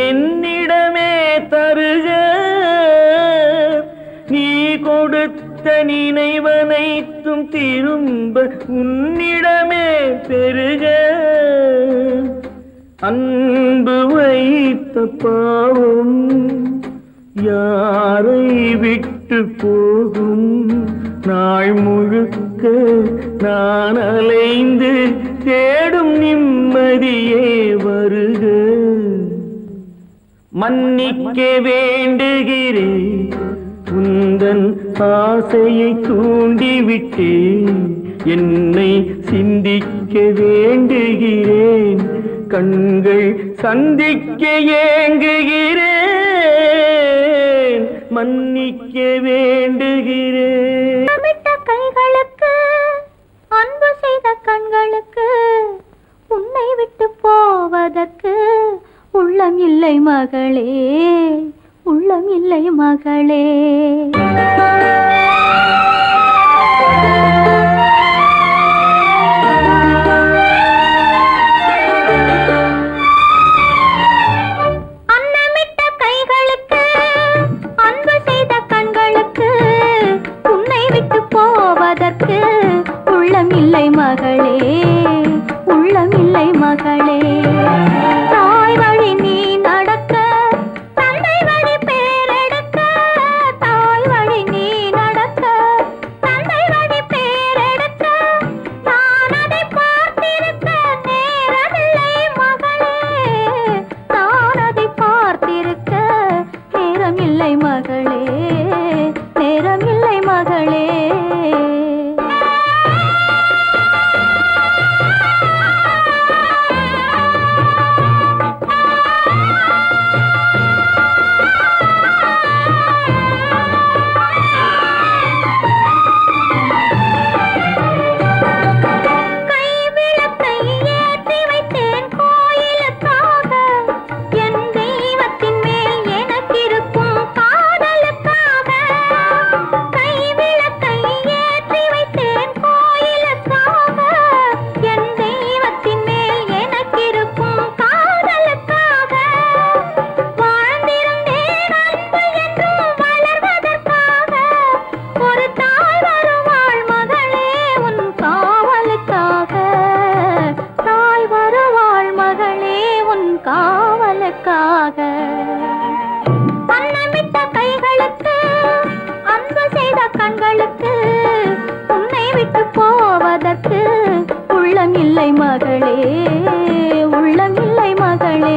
என்னிடமே தருக, நீ கொடுத்த நினைவனைத்தும் திரும்ப உன்னிடமே பெருக. அன்பு வைத்த பாவம் யாரை விட்டு போகும், நாள் முழுக்க நான் அலைந்து தேடும் நிம்மதியே வருக. மன்னிக்க வேண்டுகிறேன், உந்தன் ஆசையை தூண்டிவிட்டேன், என்னை சிந்திக்க வேண்டுகிறேன், கண்கள் சந்திக்க ஏங்குகிறேன், மன்னிக்க வேண்டுகிறேன். கைகளுக்கு அன்பு செய்த கண்களுக்கு உன்னை விட்டு போவதற்கு உள்ளம் இல்லை மகளே, உள்ளம் இல்லை மகளே. அன்னமிட்ட கைகளுக்கு அன்பு செய்த கண்களுக்கு உன்னை விட்டு போவதற்கு உள்ளம் இல்லை மகளே, உள்ளம் இல்லை மகளே. தாய் வழி நீ நடக்க, தந்தை வழி பேரெடுக்க, தாய் வழி நீ நடக்க, தந்தை வழி பேரெடுக்க, நான் அதை பார்த்திருக்க நேரமில்லை மகளே, நான் அதை பார்த்திருக்க நேரமில்லை மகளே, நேரமில்லை மகளே. அன்னமிட்ட கைகளுக்கு அன்பு செய்த கண்களுக்கு உன்னை விட்டு போவதற்கு உள்ளம் இல்லை மகளே, உள்ளம் இல்லை மகளே.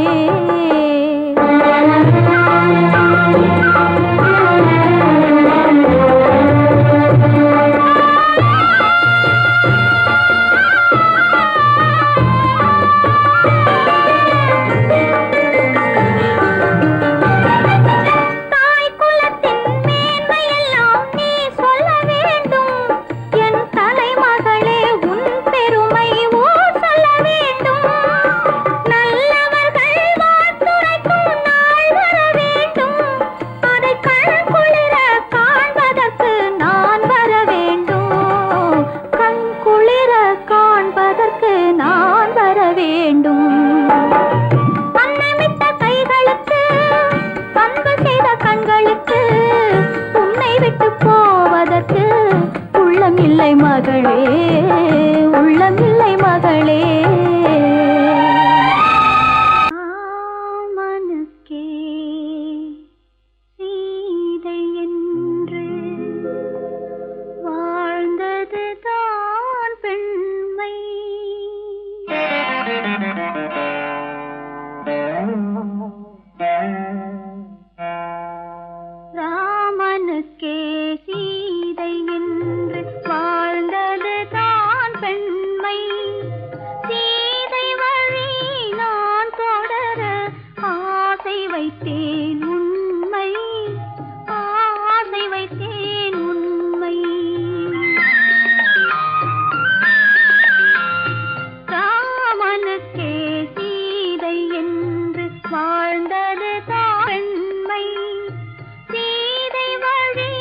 இல்லை மகளே, உள்ளம் இல்லை மகளே. மனக்கே சீதை என்று வாழ்ந்தது தான் பெண்மை. ராமனுக்கே சீதை என்று வாழ்ந்தது தான் பெண்மை. சீதை வழி நான் தொடர ஆசை வைத்தேன் உண்மை, ஆசை வைத்தேன் உண்மை. ராமனுக்கே சீதை என்று வாழ்ந்தது தான் பெண்மை. சீதை வழி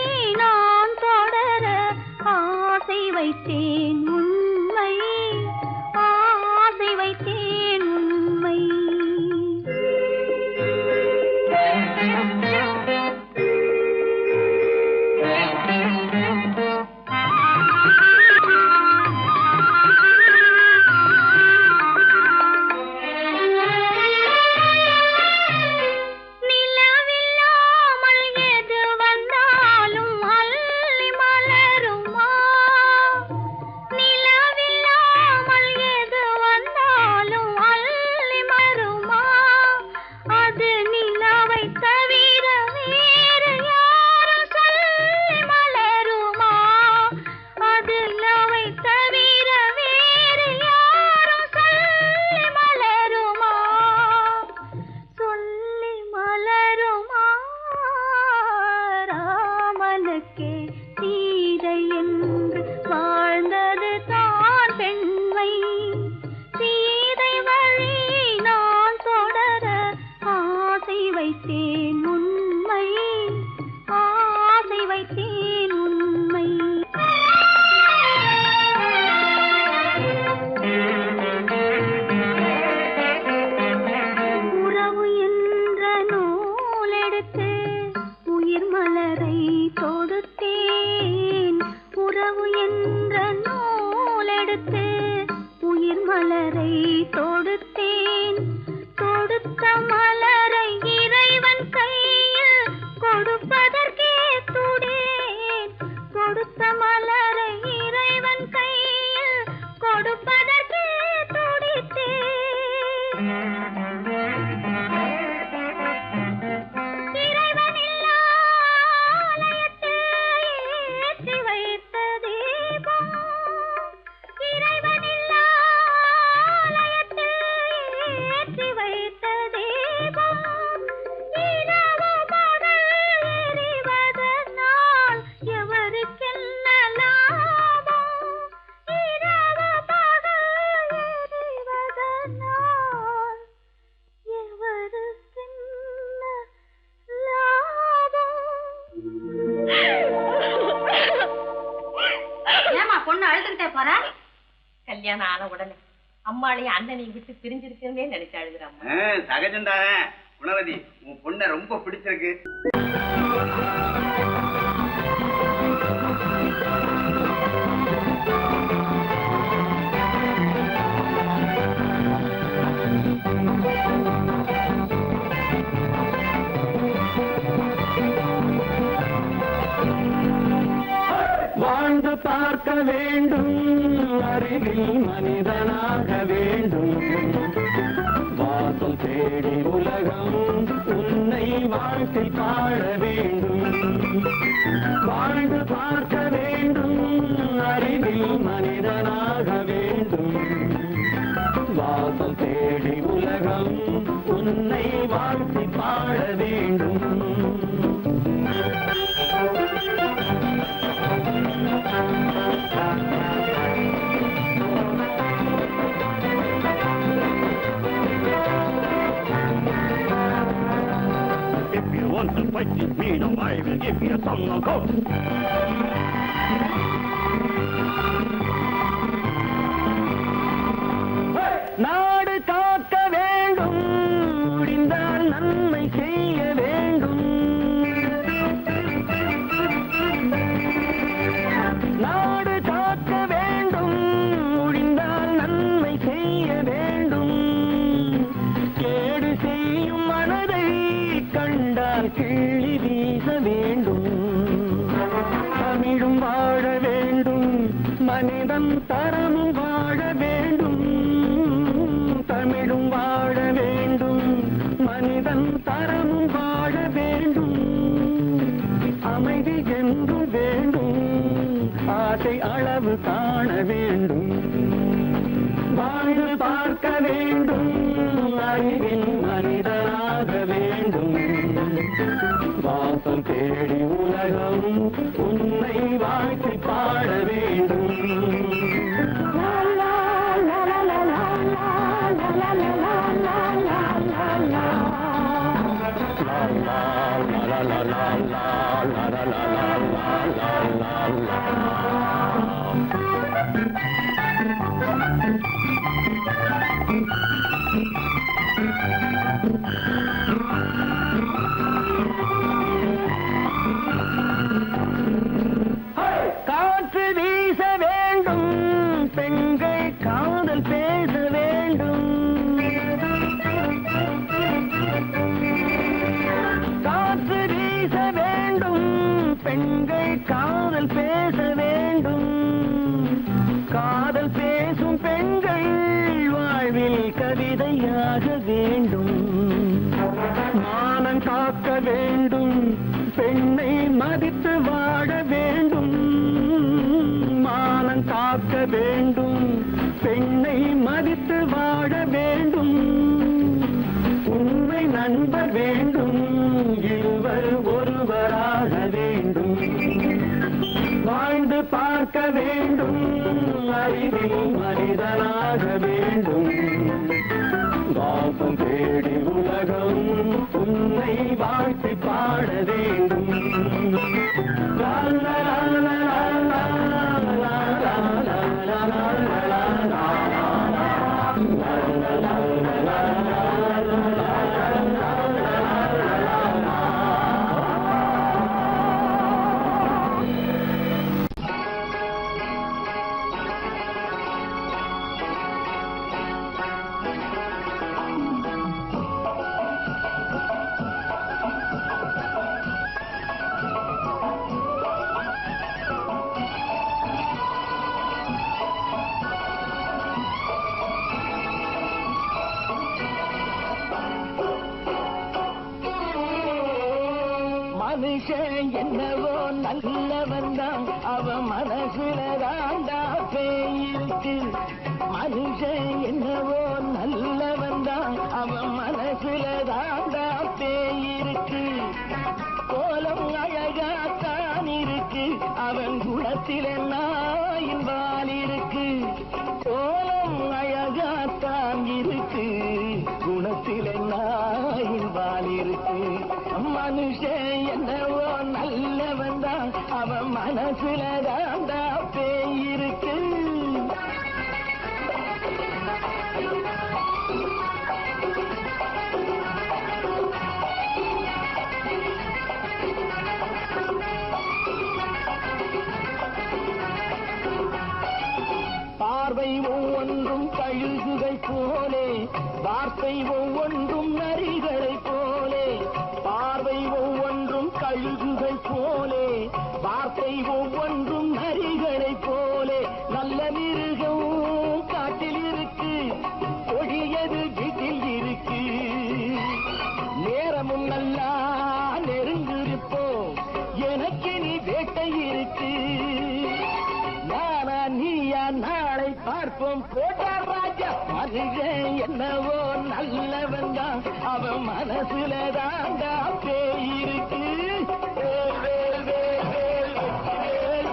அழுதுகிட்டே போறா? கல்யாணம் ஆன உடனே அம்மாளையும் அண்ணனையும் விட்டு பிரிஞ்சிருக்கே நினைச்சு அழுகுறாம்மா. சகஜம்தானே. குணவதி, உன் பொண்ணை ரொம்ப பிடிச்சிருக்கு. வாழ்ந்து பார்க்க வேண்டும், அறிவில் மனிதனாக வேண்டும், வாசல் தேடி உலகம் உன்னை வாழ்க்கை பாட வேண்டும். வாழ்ந்து பார்க்க வேண்டும், அறிவில் மனிதனாக வேண்டும், வாசல் தேடி உலகம் உன்னை வாழ்க்கை பாட வேண்டும். If you want to fight with me, now I will give you some knockout. நாடு காக்க வேண்டும், முடிந்தால் நன்மை செய்ய வேண்டும். நாடு காக்க வேண்டும், முடிந்தால் நன்மை செய்ய வேண்டும். கேடு செய்யும் மனதை கண்டால் கிள்ளி வீச வேண்டும். தமிழும் வாழ வேண்டும், மனிதன் தரமும் வாழ வேண்டும். தமிழும் வாழ வேண்டும், மனிதன் தரமும் வாழ வேண்டும். அமைதி என்றும் வேண்டும், ஆசை அளவு காண வேண்டும். வாழ்ந்து பார்க்க வேண்டும், அறிவின் மனிதனாக வேண்டும். வாசல் தேடி உலகம் உன்னை வாழ்க்கை பாட வேண்டும். காற்று வீச வேண்டும், பெண்கள் காதல் பேச வேண்டும். காற்று வீச வேண்டும், பெண்கள் காதல் பேச வேண்டும். காதல் பேசும் பெண்கள் வாழ்வில் கவிதையாக வேண்டும். மானம் காக்க வேண்டும், பெண்ணை மதித்து வாழ வேண்டும். மானம் காக்க வேண்டும், பெண்ணை மதித்து வாழ வேண்டும். உண்மை நண்பர் வேண்டும், இருவர் ஒருவராக வேண்டும். வாழ்ந்து பார்க்க வேண்டும், அறிவில் மனிதனாக வேண்டும். வாசம் தேடி உலகம் உன்னை வாழ்த்தி பாட வேண்டும். லா லா லா லா லா லா லா லா லா லா லா. மனுஷன் என்னவோ நல்லவன் தான், அவன் மனசுல தாண்டா பேயிருக்கு. மனுஷன் என்னவோ நல்லவன் தான், அவன் மனசுல தாண்டா பேயிருக்கு. கோலம் அழகாத்தான் இருக்கு, அவன் குணத்தில நாயின் வால் இருக்கு. கோலம் அழகாத்தான் இருக்கு, குணத்தில நாயின் வால் இருக்கு. மனுஷன் என்னவோ நல்லவன் தான், அவன் மனசுல தாண்டா பேயிருக்கு. போலே வார்த்தை ஒவ்வொன்றும் நரிகளை போலே பார்வை ஒவ்வொன்றும் கழுகுகள் போலே வார்த்தை ஒவ்வொன்றும் நரிகளை போலே நல்ல மிருகம் காட்டில் இருக்கு கொடியது வீட்டில் இருக்கு நேரமும் நல்லா நெருங்கிருப்போம் எனக்கு நீ வேட்டை இருக்கு நானா நீயா நாளை பார்ப்போம் போட்டார் ராஜா மனிதன் என்னவோ நல்லவன் தான் அவன் மனசுல தாண்டா பேய் இருக்கு வேல், வேல், வேல், வேல், வெற்றி வேல்.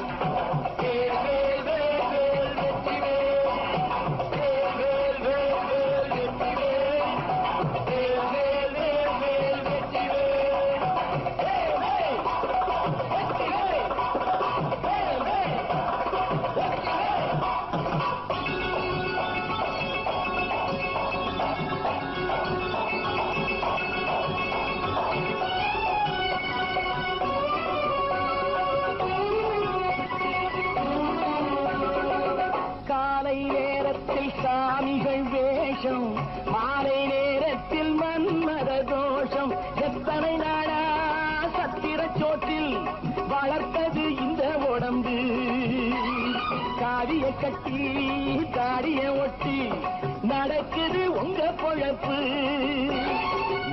வேல், வேல், வேல், வேல், வெற்றி வேல். வேல், வேல், வேல், வேல், வெற்றி வேல். வேல், வேல், வேல், வேல், வெற்றி வேல். வேல், வேல், வெற்றி வேல். வேல், வேல், வெற்றி வேல். காலை நேரத்தில் சாமிகள் வேஷம் மாலை நேரத்தில் மன்மத தோஷம் எத்தனை நாடா சத்திர சோற்றில் வளர்த்தது இந்த உடம்பு காவிய கட்டி தாடிய ஒட்டி நடக்குது உங்க பொழப்பு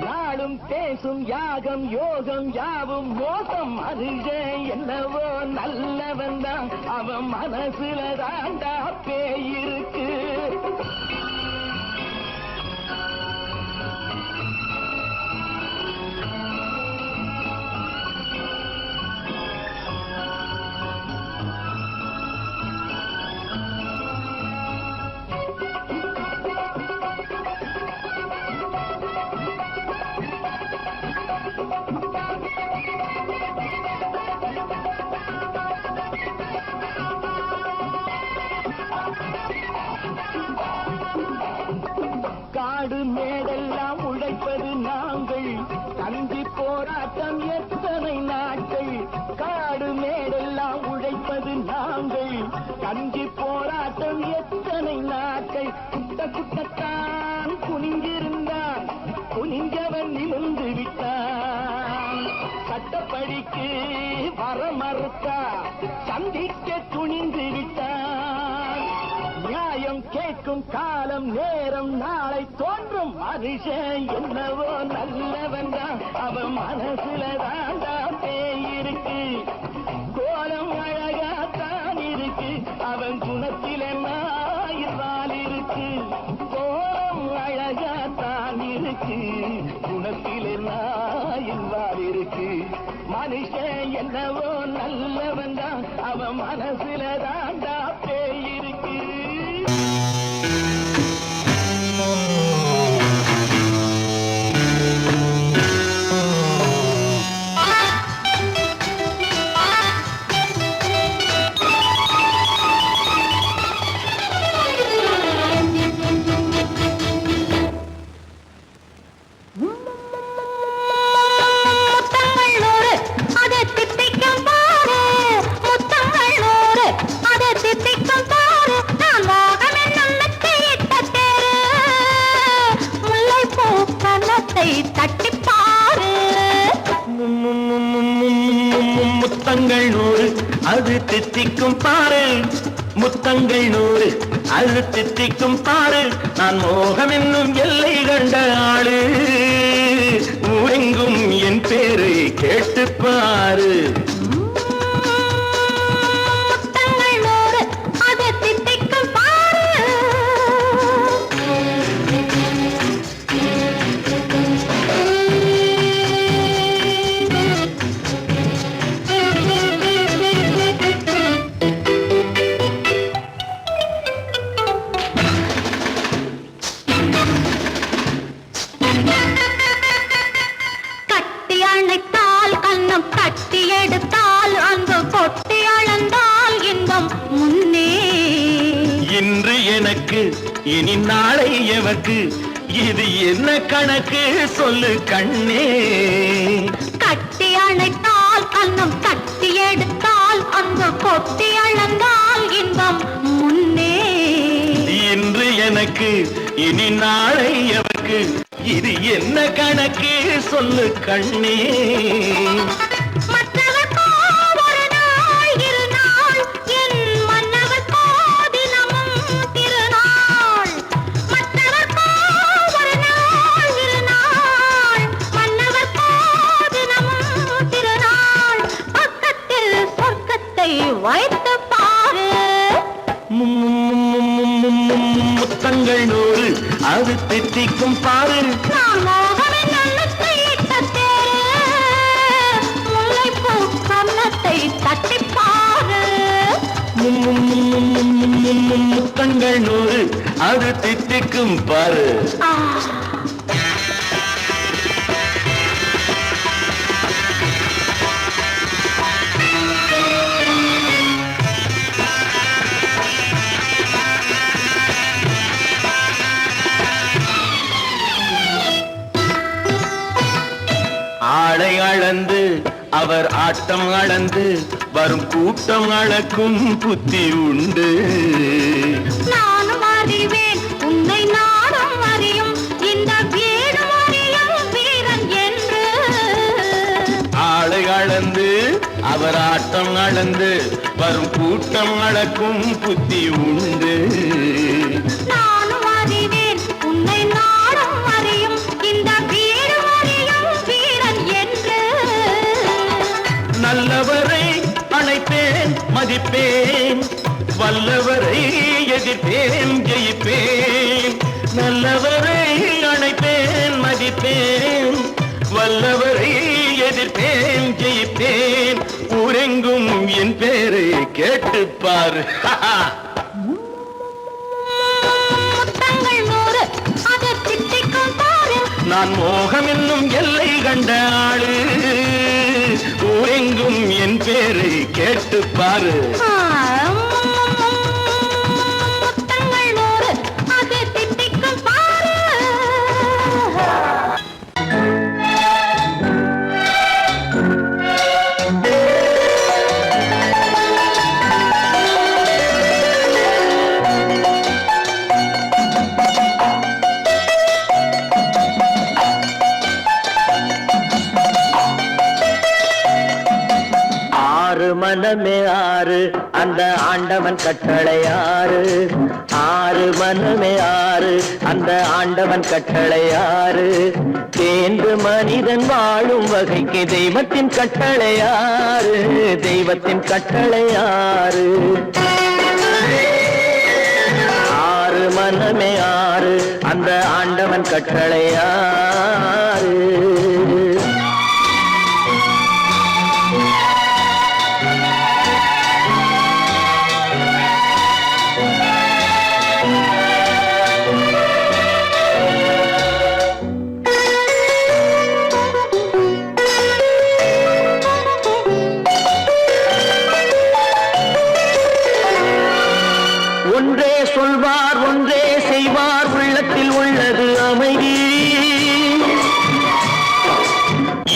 நாளும் பேசும் யாகம் யோகம் யாவும் மோசம் மனுஷன் என்னவோ நல்லவன் தான் அவன் மனசுல தாண்டா பேய் இருக்கு காடு மேடெல்லாம் உழைப்பது நாங்கள் கஞ்சி போராட்டம் எத்தனை நாட்கள் காடு மேடெல்லாம் உழைப்பது நாங்கள் கஞ்சி போராட்டம் எத்தனை நாட்கள் குட்ட குட்டத்தான் குனிஞ்சிருந்தான் குனிஞ்சவன் நிமிர்ந்து விட்டான் சட்டப்படிக்கு வர மறுத்தா சந்திக்க துணிந்து விட்டான் நியாயம் கேட்கும் காலம் நேரம் நாளை தோன்றும் மனுஷன் என்னவோ நல்லவன் தான் அவன் மனசுல தாண்டா பேய் இருக்கு கோலம் அழகாத்தான் இருக்கு அவன் குணத்தில நாயிரால் இருக்கு கோலம் அழகாத்தான் இருக்கு குணத்தில நாயிரால் இருக்கு மனுஷன் என்னவோ நல்லவன் தான் அவன் மனசுல தாண்டா பேய் இருக்கு முத்தங்கள் நூறு அது தித்திக்கும் பாரு முத்தங்கள் நூறு அது தித்திக்கும் பாரு நான் மோகம் என்னும் எல்லை கண்ட ஆளு ஊரெங்கும் என் பேரை கேட்டு பாரு இன்று எனக்கு இனி நாளை எவக்கு இது என்ன கணக்கு சொல்லு கண்ணே கட்டி அணைத்தால் கண்ணம் கட்டி எடுத்தால் அந்த கொட்டி அளந்தால் இன்பம் முன்னே இன்று எனக்கு இனி நாளை எவருக்கு இது என்ன கணக்கு சொல்லு கண்ணே வைத்து பாரு முத்தங்கள் நூறு அது தித்திக்கும் பாரு நான் மோகனின் அன்னத்தை இட்ட தேரு முல்லைப்பூ கன்னத்தை தட்டி பாரு முத்தங்கள் நூறு அது தித்திக்கும் பாரு ஆளை அளந்து அவர் ஆட்டம் அளந்து வரும் கூட்டம் அளக்கும் புத்தி உண்டு நானும் அறிவேன் உன்னை நாடும் அறியும் இந்த வீடு அறியும் வீரன் என்று ஆளை அளந்து அவர் ஆட்டம் அளந்து வரும் கூட்டம் அளக்கும் புத்தி உண்டு நானும் அறிவேன் உன்னை நாடும் அறியும் இந்த வீடு அறியும் வீரன் என்று நல்லவரை அழைப்பேன் மதிப்பேன் வல்லவரை எதிர்ப்பேன் ஜெயிப்பேன் நல்லவரை அழைப்பேன் மதிப்பேன் வல்லவரை எதிர்ப்பேன் ஜெயிப்பேன் ஊரெங்கும் என் பேரை கேட்டுப்பார் முத்தங்கள் நூறு அது திட்டிக்கும் பாரு நான் மோகம் என்னும் எல்லை கண்ட ஆளு ஊரெங்கும் என் பேரை கேட்டுப்பாரு முத்தங்கள் நூறு அது திட்டிக்கும் பாரு மனமே ஆறு அந்த ஆண்டவன் கட்டளை ஆறு ஆறு மனமே ஆறு அந்த ஆண்டவன் கட்டளை ஆறு தேர்ந்து மனிதன் வாழும் வகைக்கு தெய்வத்தின் கட்டளை ஆறு தெய்வத்தின் கட்டளை ஆறு ஆறு மனமே ஆறு அந்த ஆண்டவன் கட்டளை ஆறு ஒன்றே சொல்வார் ஒன்றே செய்வார் உள்ளத்தில் உள்ளது அமைதி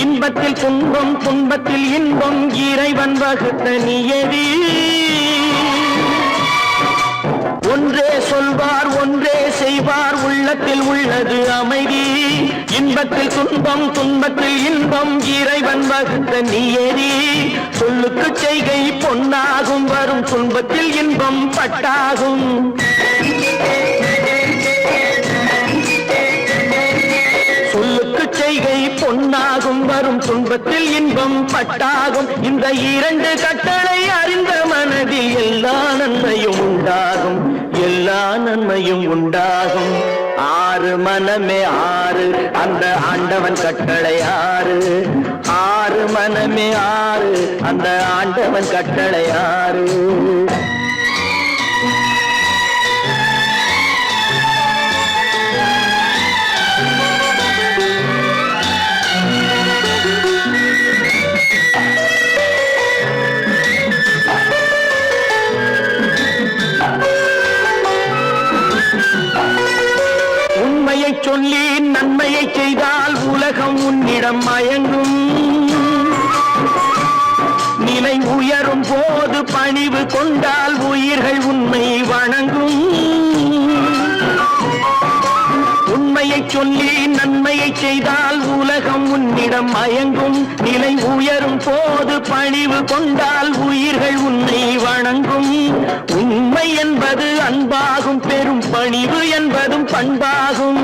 இன்பத்தில் துன்பம் துன்பத்தில் இன்பம் இறைவன் வகுத்த நியதி ஒன்றே சொல்வார் ஒன்றே செய்வார் உள்ளத்தில் உள்ளது அமைதி இன்பத்தில் துன்பம் துன்பத்தில் இன்பம் இறைவன் வகுத்த நியதி சொல்லுக்கு செய்கை பொன்னாகும் வரும் துன்பத்தில் இன்பம் பட்டாகும் சொல்லுக்கு செய்கை பொன்னாகும் வரும் துன்பத்தில் இன்பம் பட்டாகும் இந்த இரண்டு கட்டளை அறிந்த மனதில் எல்லா நன்மையும் உண்டாகும் எல்லா நன்மையும் உண்டாகும் ஆறு மனமே ஆறு அந்த ஆண்டவன் கட்டளை ஆறு ஆறு மனமே ஆறு அந்த ஆண்டவன் கட்டளை ஆறு உண்மையை சொல்லி நன்மையை செய்தால் உலகம் உன்னிடம் மயங்கும் நிலை உயரும் போது பணிவு கொண்டால் உயிர்கள் உண்மை வணங்கும் செய்தால் உலகம் உன்னிடம் மயங்கும். நிலை உயரும் போது பணிவு கொண்டால் உயிர்கள் உன்னை வணங்கும். உண்மை என்பது அன்பாகும், பெரும் பணிவு என்பதும் பண்பாகும்.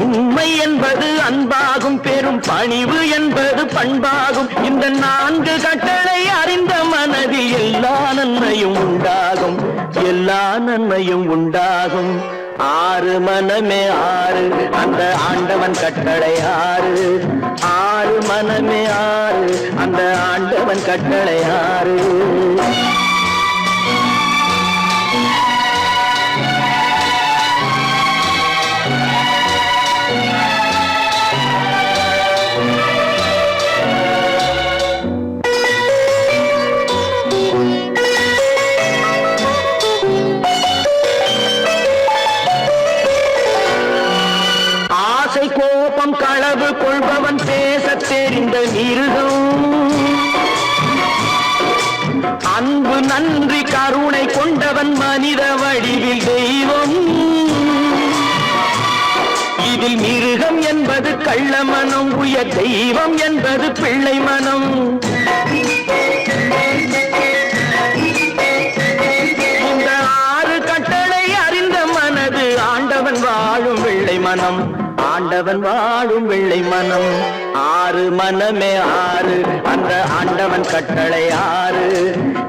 உண்மை என்பது அன்பாகும், பெரும் பணிவு என்பது பண்பாகும். இந்த 4 கட்டளை அறிந்த மனதில் எல்லா நன்மையும் உண்டாகும், எல்லா நன்மையும் உண்டாகும். 6 மனமே 6 அந்த ஆண்டவன் கட்டளை 6. 6 மனமே 6 அந்த ஆண்டவன் கட்டளை 6. கோபம் களவு கொள்பவன் பேசத் தெரிந்த மிருகம். அன்பு நன்றி கருணை கொண்டவன் மனித வடிவில் தெய்வம். இதில் மிருகம் என்பது கள்ள மனம், உயர் தெய்வம் என்பது பிள்ளை மனம். இந்த 6 கட்டளை அறிந்த மனது ஆண்டவன் வாழும் வெள்ளை மனம், ஆண்டவன் வாழும் வெள்ளை மனம். 6 மனமே 6 அந்த ஆண்டவன் கட்டளை 6.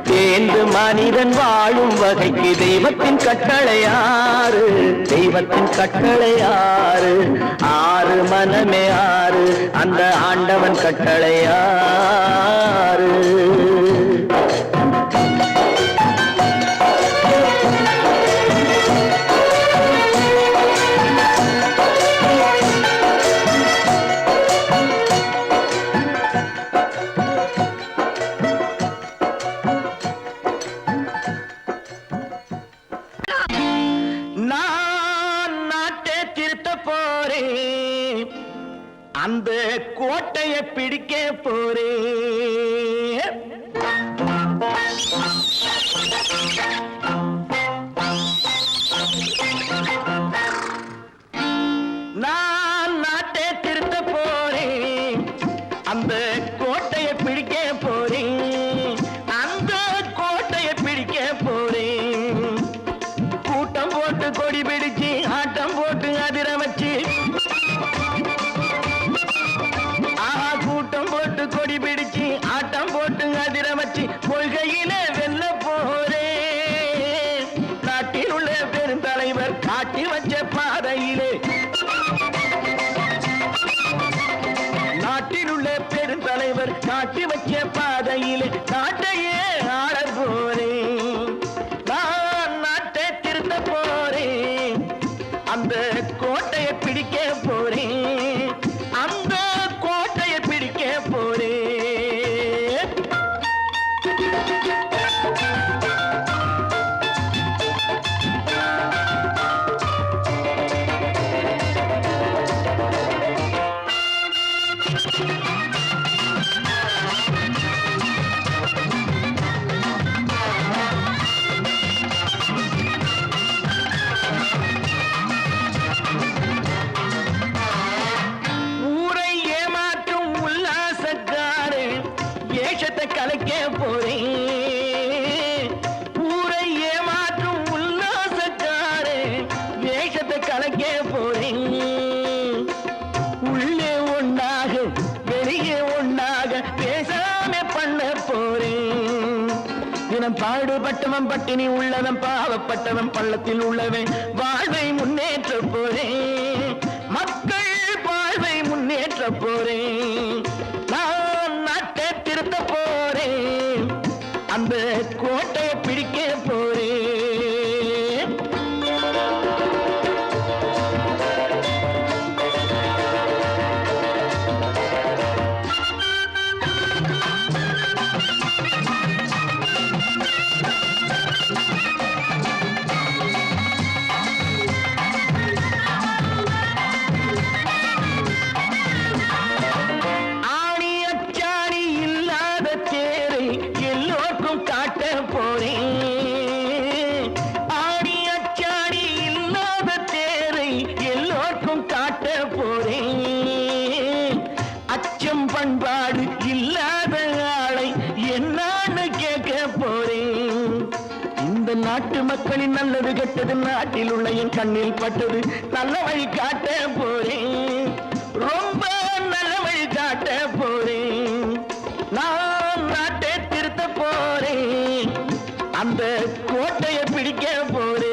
தேர்ந்து மனிதன் வாழும் வகைக்கு தெய்வத்தின் கட்டளை 6, தெய்வத்தின் கட்டளை 6. 6 மனமே 6 அந்த ஆண்டவன் கட்டளை 6. அந்த கோட்டையை பிடிக்க போறேன். நான் நாட்டை திருத்த போறேன், அந்த கோட்டையை பிடிக்க போறேன், அந்த கோட்டையை பிடிக்க போறேன். கூட்டம் போட்டு கொடி பிடிச்சு ஆட்டம் போட்டு அதிர வச்சு, கூட்டம் போட்டு கொடி பிடிச்சு ஆட்டம் போட்டு அதிர வச்சு கொள்கையில வெல்ல போறேன். நாட்டில் உள்ள பெருந்தலைவர் காட்டி வச்ச பாதையிலே, நாட்டில் உள்ள பெருந்தலைவர் காட்டி வச்ச பாதையிலே நாட்டையே ஆள போறேன். நான் நாட்டை திருத்த போறேன், அந்த கோட்டையை பிடிக்க போறேன், அந்த கோட்டையை பிடிக்க போறேன். ஊரை ஏமாற்றும் உல்லாசக்காரு ஏஷத்தை கலைக்க போறேன். ஊரை ஏமாற்றும் உல்லாசக்காரு வேஷத்தை கலைக்க போறேன். உள்ளே ஒண்ணாக வெளியே ஒண்ணாக பேசாம பண்ண போறேன். தினம் பாடுபட்டவன் பட்டினி உள்ளவன், பாவப்பட்டவன் பள்ளத்தில் உள்ளவன் வாழ்வை முன்னேற்ற போறேன். மக்கள் வாழ்வை முன்னேற்ற போறேன். நான் நாட்டை திருத்த போறேன், அந்த கோட்டையை பிடிக்க போறேன். பண்பாடு இல்லாத ஆளை என்னான்னு கேட்க போறேன். இந்த நாட்டு மக்களின் நல்லது கெட்டது நாட்டில் உள்ள என் கண்ணில் பட்டது நல்ல வழி காட்ட போறேன். ரொம்ப நல்ல வழி காட்ட போறேன். நான் நாட்டை திருத்த போறேன். அந்த கோட்டையை பிடிக்க போறேன்.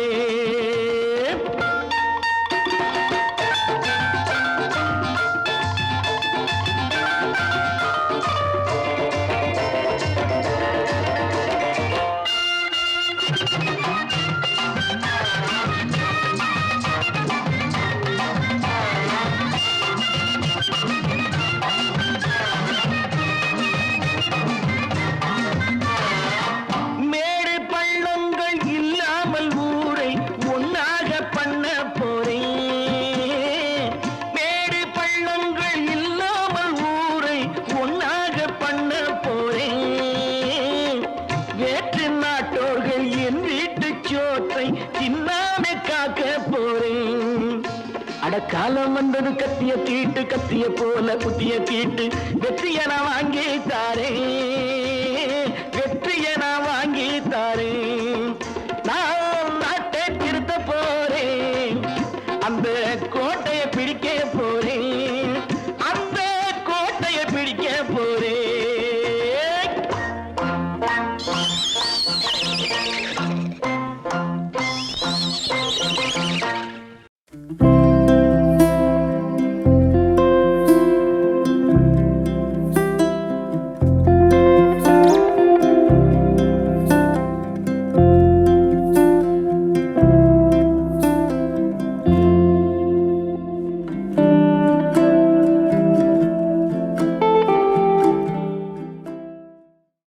மேடு பள்ளங்கள் இல்லாமல் ஊரை ஒன்னாக பண்ண போறேன். மேடு பள்ளங்கள் இல்லாமல் ஊரை ஒன்னாக பண்ண போறேன். வேற்று நாட்டோர்கள் என் வீட்டு சோற்றை தின்னாம காக்க போறேன். அட காலம் வந்தது கத்திய தீட்டு, கத்திய போல புத்திய தீட்டு, வெற்றிய நான் வாங்கி தாரேன். வெற்றிய நான் வாங்கி தாரேன். நான் நாட்டை திருத்த போறேன். அந்த கோட்டையை பிடிக்க போறேன். அந்த கோட்டையை பிடிக்க போறேன்.